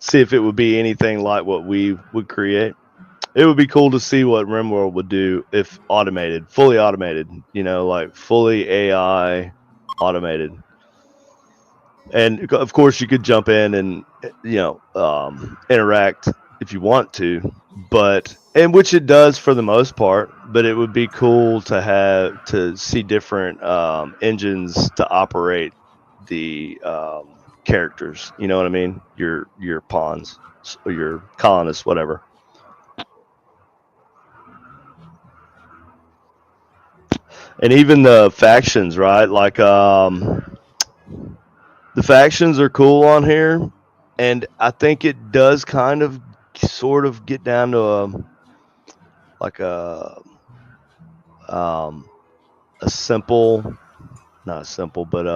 see if it would be anything like what we would create. It would be cool to see what Rimworld would do if automated, fully automated, like fully AI automated. And of course, you could jump in and interact if you want to, and which it does for the most part. But it would be cool to see different engines to operate the characters. You know what I mean? Your pawns, or your colonists, whatever. And even the factions, right? Like the factions are cool on here, and I think it does kind of sort of get down to like a simple, not simple, but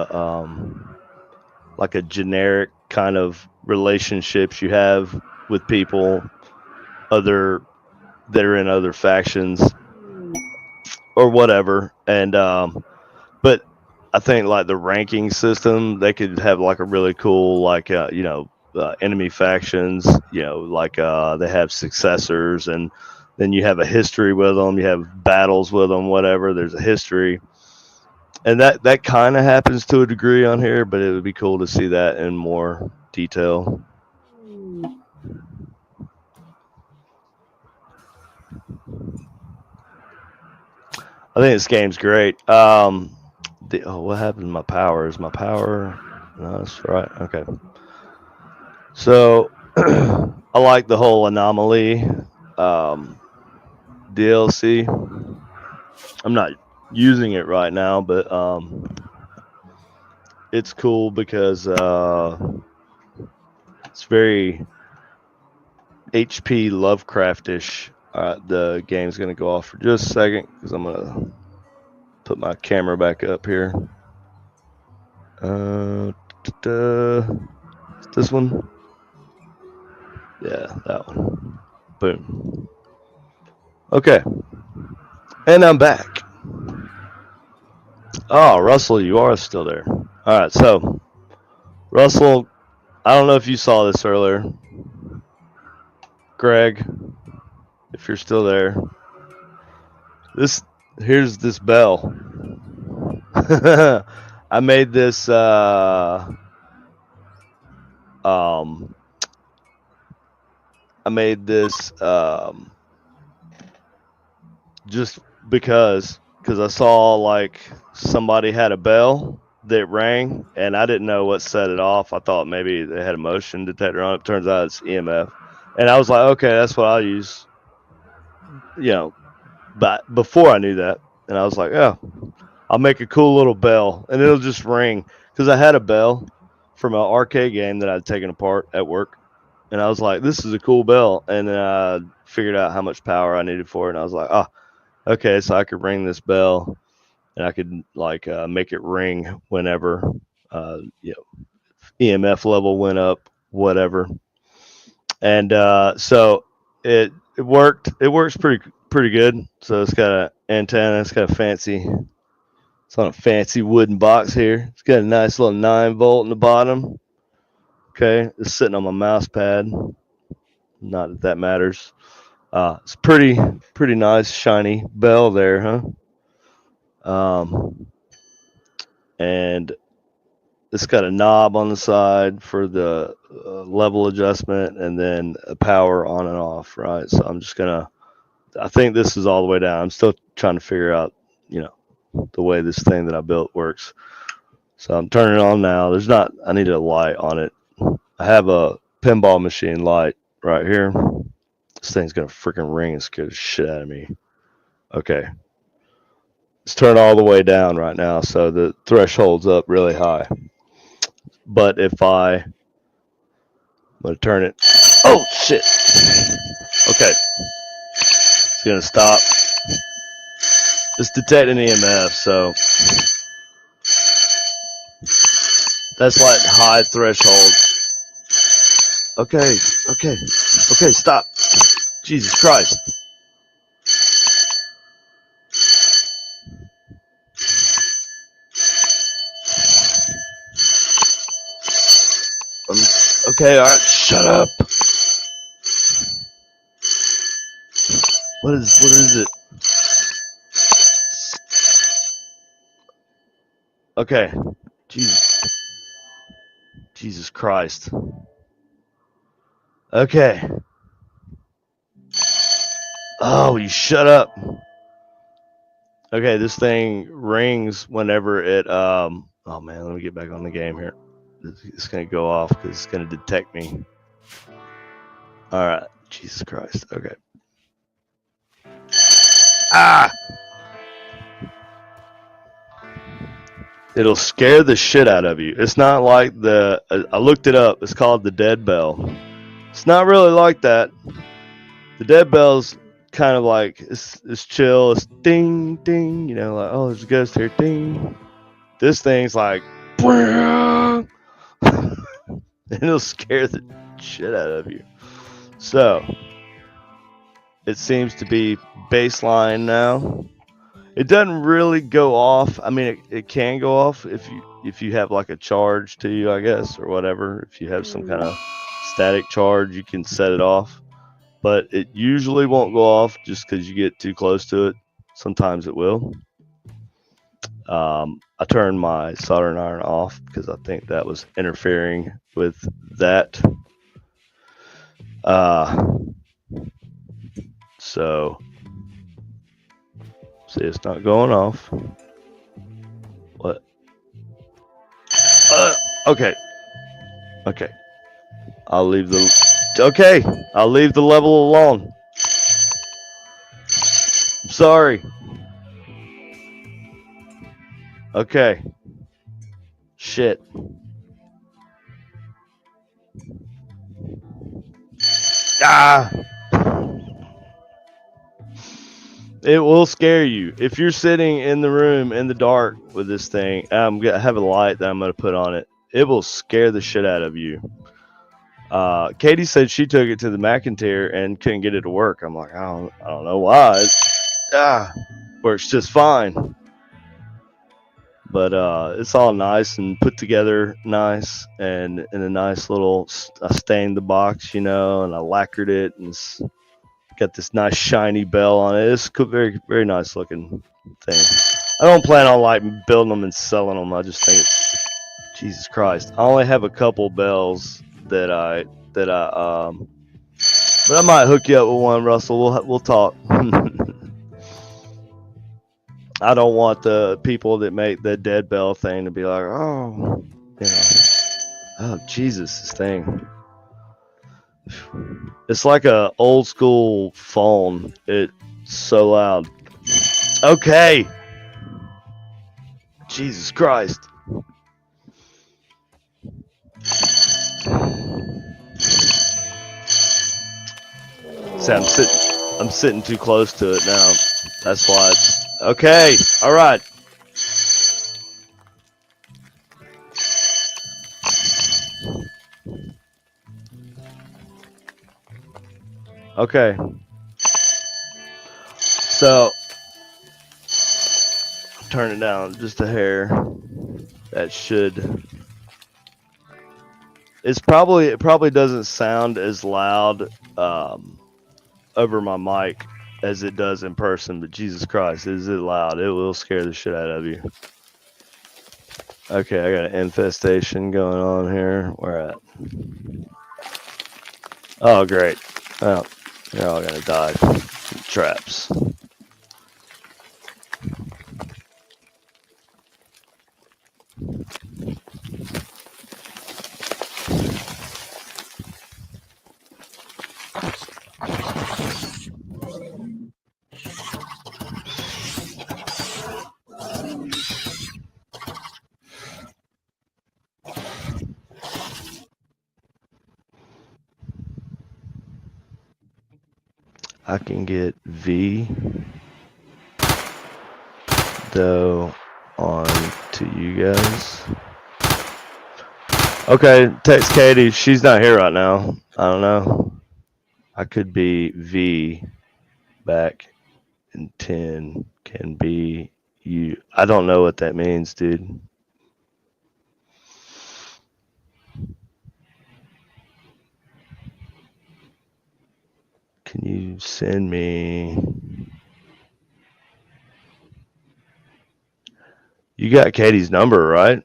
like a generic kind of relationships you have with people other that are in other factions or whatever. And but I think like the ranking system, they could have like a really cool like enemy factions. Like they have successors, and then you have a history with them. You have battles with them. Whatever. There's a history, and that kind of happens to a degree on here. But it would be cool to see that in more detail. I think this game's great. What happened to my power? Is my power? No, that's right. Okay. So I like the whole anomaly DLC. I'm not using it right now, but it's cool because it's very HP Lovecraftish. The game's gonna go off for just a second because I'm gonna put my camera back up here. This one. Yeah, that one. Boom. Okay. And I'm back. Oh, Russell, you are still there. All right, so Russell, I don't know if you saw this earlier. Greg, if you're still there, here's this bell. I made this just because I saw like somebody had a bell that rang, and I didn't know what set it off. I thought maybe they had a motion detector on it. Turns out it's EMF, and I was like, okay, that's what I'll use. But before I knew that, and I was like, oh, I'll make a cool little bell, and it'll just ring, because I had a bell from an arcade game that I'd taken apart at work, and I was like, this is a cool bell, and then I figured out how much power I needed for it, and I was like, oh, okay, so I could ring this bell, and I could like make it ring whenever EMF level went up, whatever, and so it worked. It works pretty good. So it's got an antenna. It's got a fancy. It's on a fancy wooden box here. It's got a nice little 9-volt in the bottom. Okay, it's sitting on my mouse pad. Not that that matters. It's pretty nice, shiny bell there, huh? And it's got a knob on the side for the level adjustment, and then a power on and off, right? So I'm just gonna. I think this is all the way down. I'm still trying to figure out, the way this thing that I built works. So I'm turning it on now. I need a light on it. I have a pinball machine light right here. This thing's gonna freaking ring and scare the shit out of me. Okay. It's turned all the way down right now, so the threshold's up really high. But I'm gonna turn it. Oh shit. Okay. It's gonna stop. It's detecting EMF, so that's like high threshold. Okay, stop. Jesus Christ. Okay, alright, shut up. What is it? Okay. Jesus Christ. Okay. Oh, you shut up. Okay, this thing rings whenever it oh man, let me get back on the game here. It's gonna go off because it's gonna detect me. Alright. Jesus Christ. Okay. Ah! It'll scare the shit out of you. It's not like I looked it up. It's called the dead bell. It's not really like that. The dead bell's kind of like it's chill. It's ding ding. You know, like oh, there's a ghost here. Ding. This thing's like, and it'll scare the shit out of you. So it seems to be baseline now. It doesn't really go off. I mean, it can go off if you have like a charge to you, I guess, or whatever. If you have some kind of static charge, you can set it off. But it usually won't go off just because you get too close to it. Sometimes it will. I turned my soldering iron off because I think that was interfering with that. So see, it's not going off. What? Okay. I'll leave the level alone. I'm sorry. Okay. Shit. Ah! It will scare you. If you're sitting in the room in the dark with this thing, I have a light that I'm going to put on it. It will scare the shit out of you. Katie said she took it to the McIntyre and couldn't get it to work. I'm like, I don't know why. Works just fine. But it's all nice and put together nice and in a nice little. I stained the box, you know, and I lacquered it and it's got this nice shiny bell on it. It's very very nice looking thing. I don't plan on like building them and selling them. I just think it's Jesus Christ. I only have a couple bells that I but I might hook you up with one, Russell. We'll talk. I don't want the people that make the dead bell thing to be like, oh, you know, oh Jesus, this thing. It's like a old school phone. It's so loud. Okay. Jesus Christ. See, I'm sitting too close to it now. That's why it's okay. All right. Okay. So turn it down just a hair. That should. It probably doesn't sound as loud over my mic as it does in person, but Jesus Christ, is it loud? It will scare the shit out of you. Okay, I got an infestation going on here. Where at? Oh, great. Oh, they're all gonna die. Traps. I can get V. info on to you guys. Okay, text Katie. She's not here right now. I don't know. I could be V back in 10. Can be you. I don't know what that means, dude. Can you send me? You got Katie's number, right?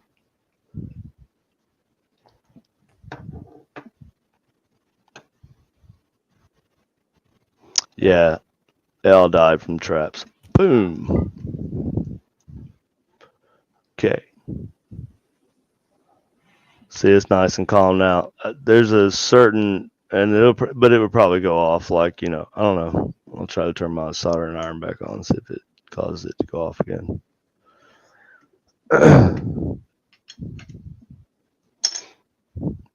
Yeah, they all died from traps. Boom. Okay. See, it's nice and calm now. There's a certain, and but it would probably go off like, I don't know. I'll try to turn my soldering iron back on and see if it causes it to go off again. But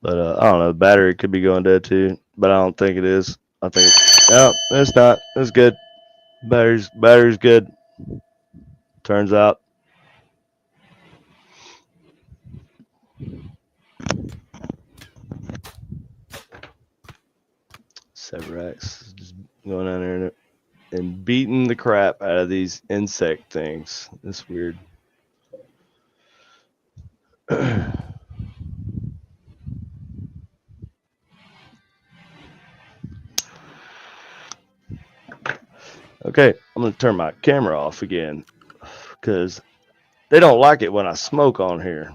I don't know. The battery could be going dead too, but I don't think it is. I think no, it's not. It's good. Battery's good. Turns out. Severax just going down there and beating the crap out of these insect things. It's weird. Okay, I'm gonna turn my camera off again because they don't like it when I smoke on here.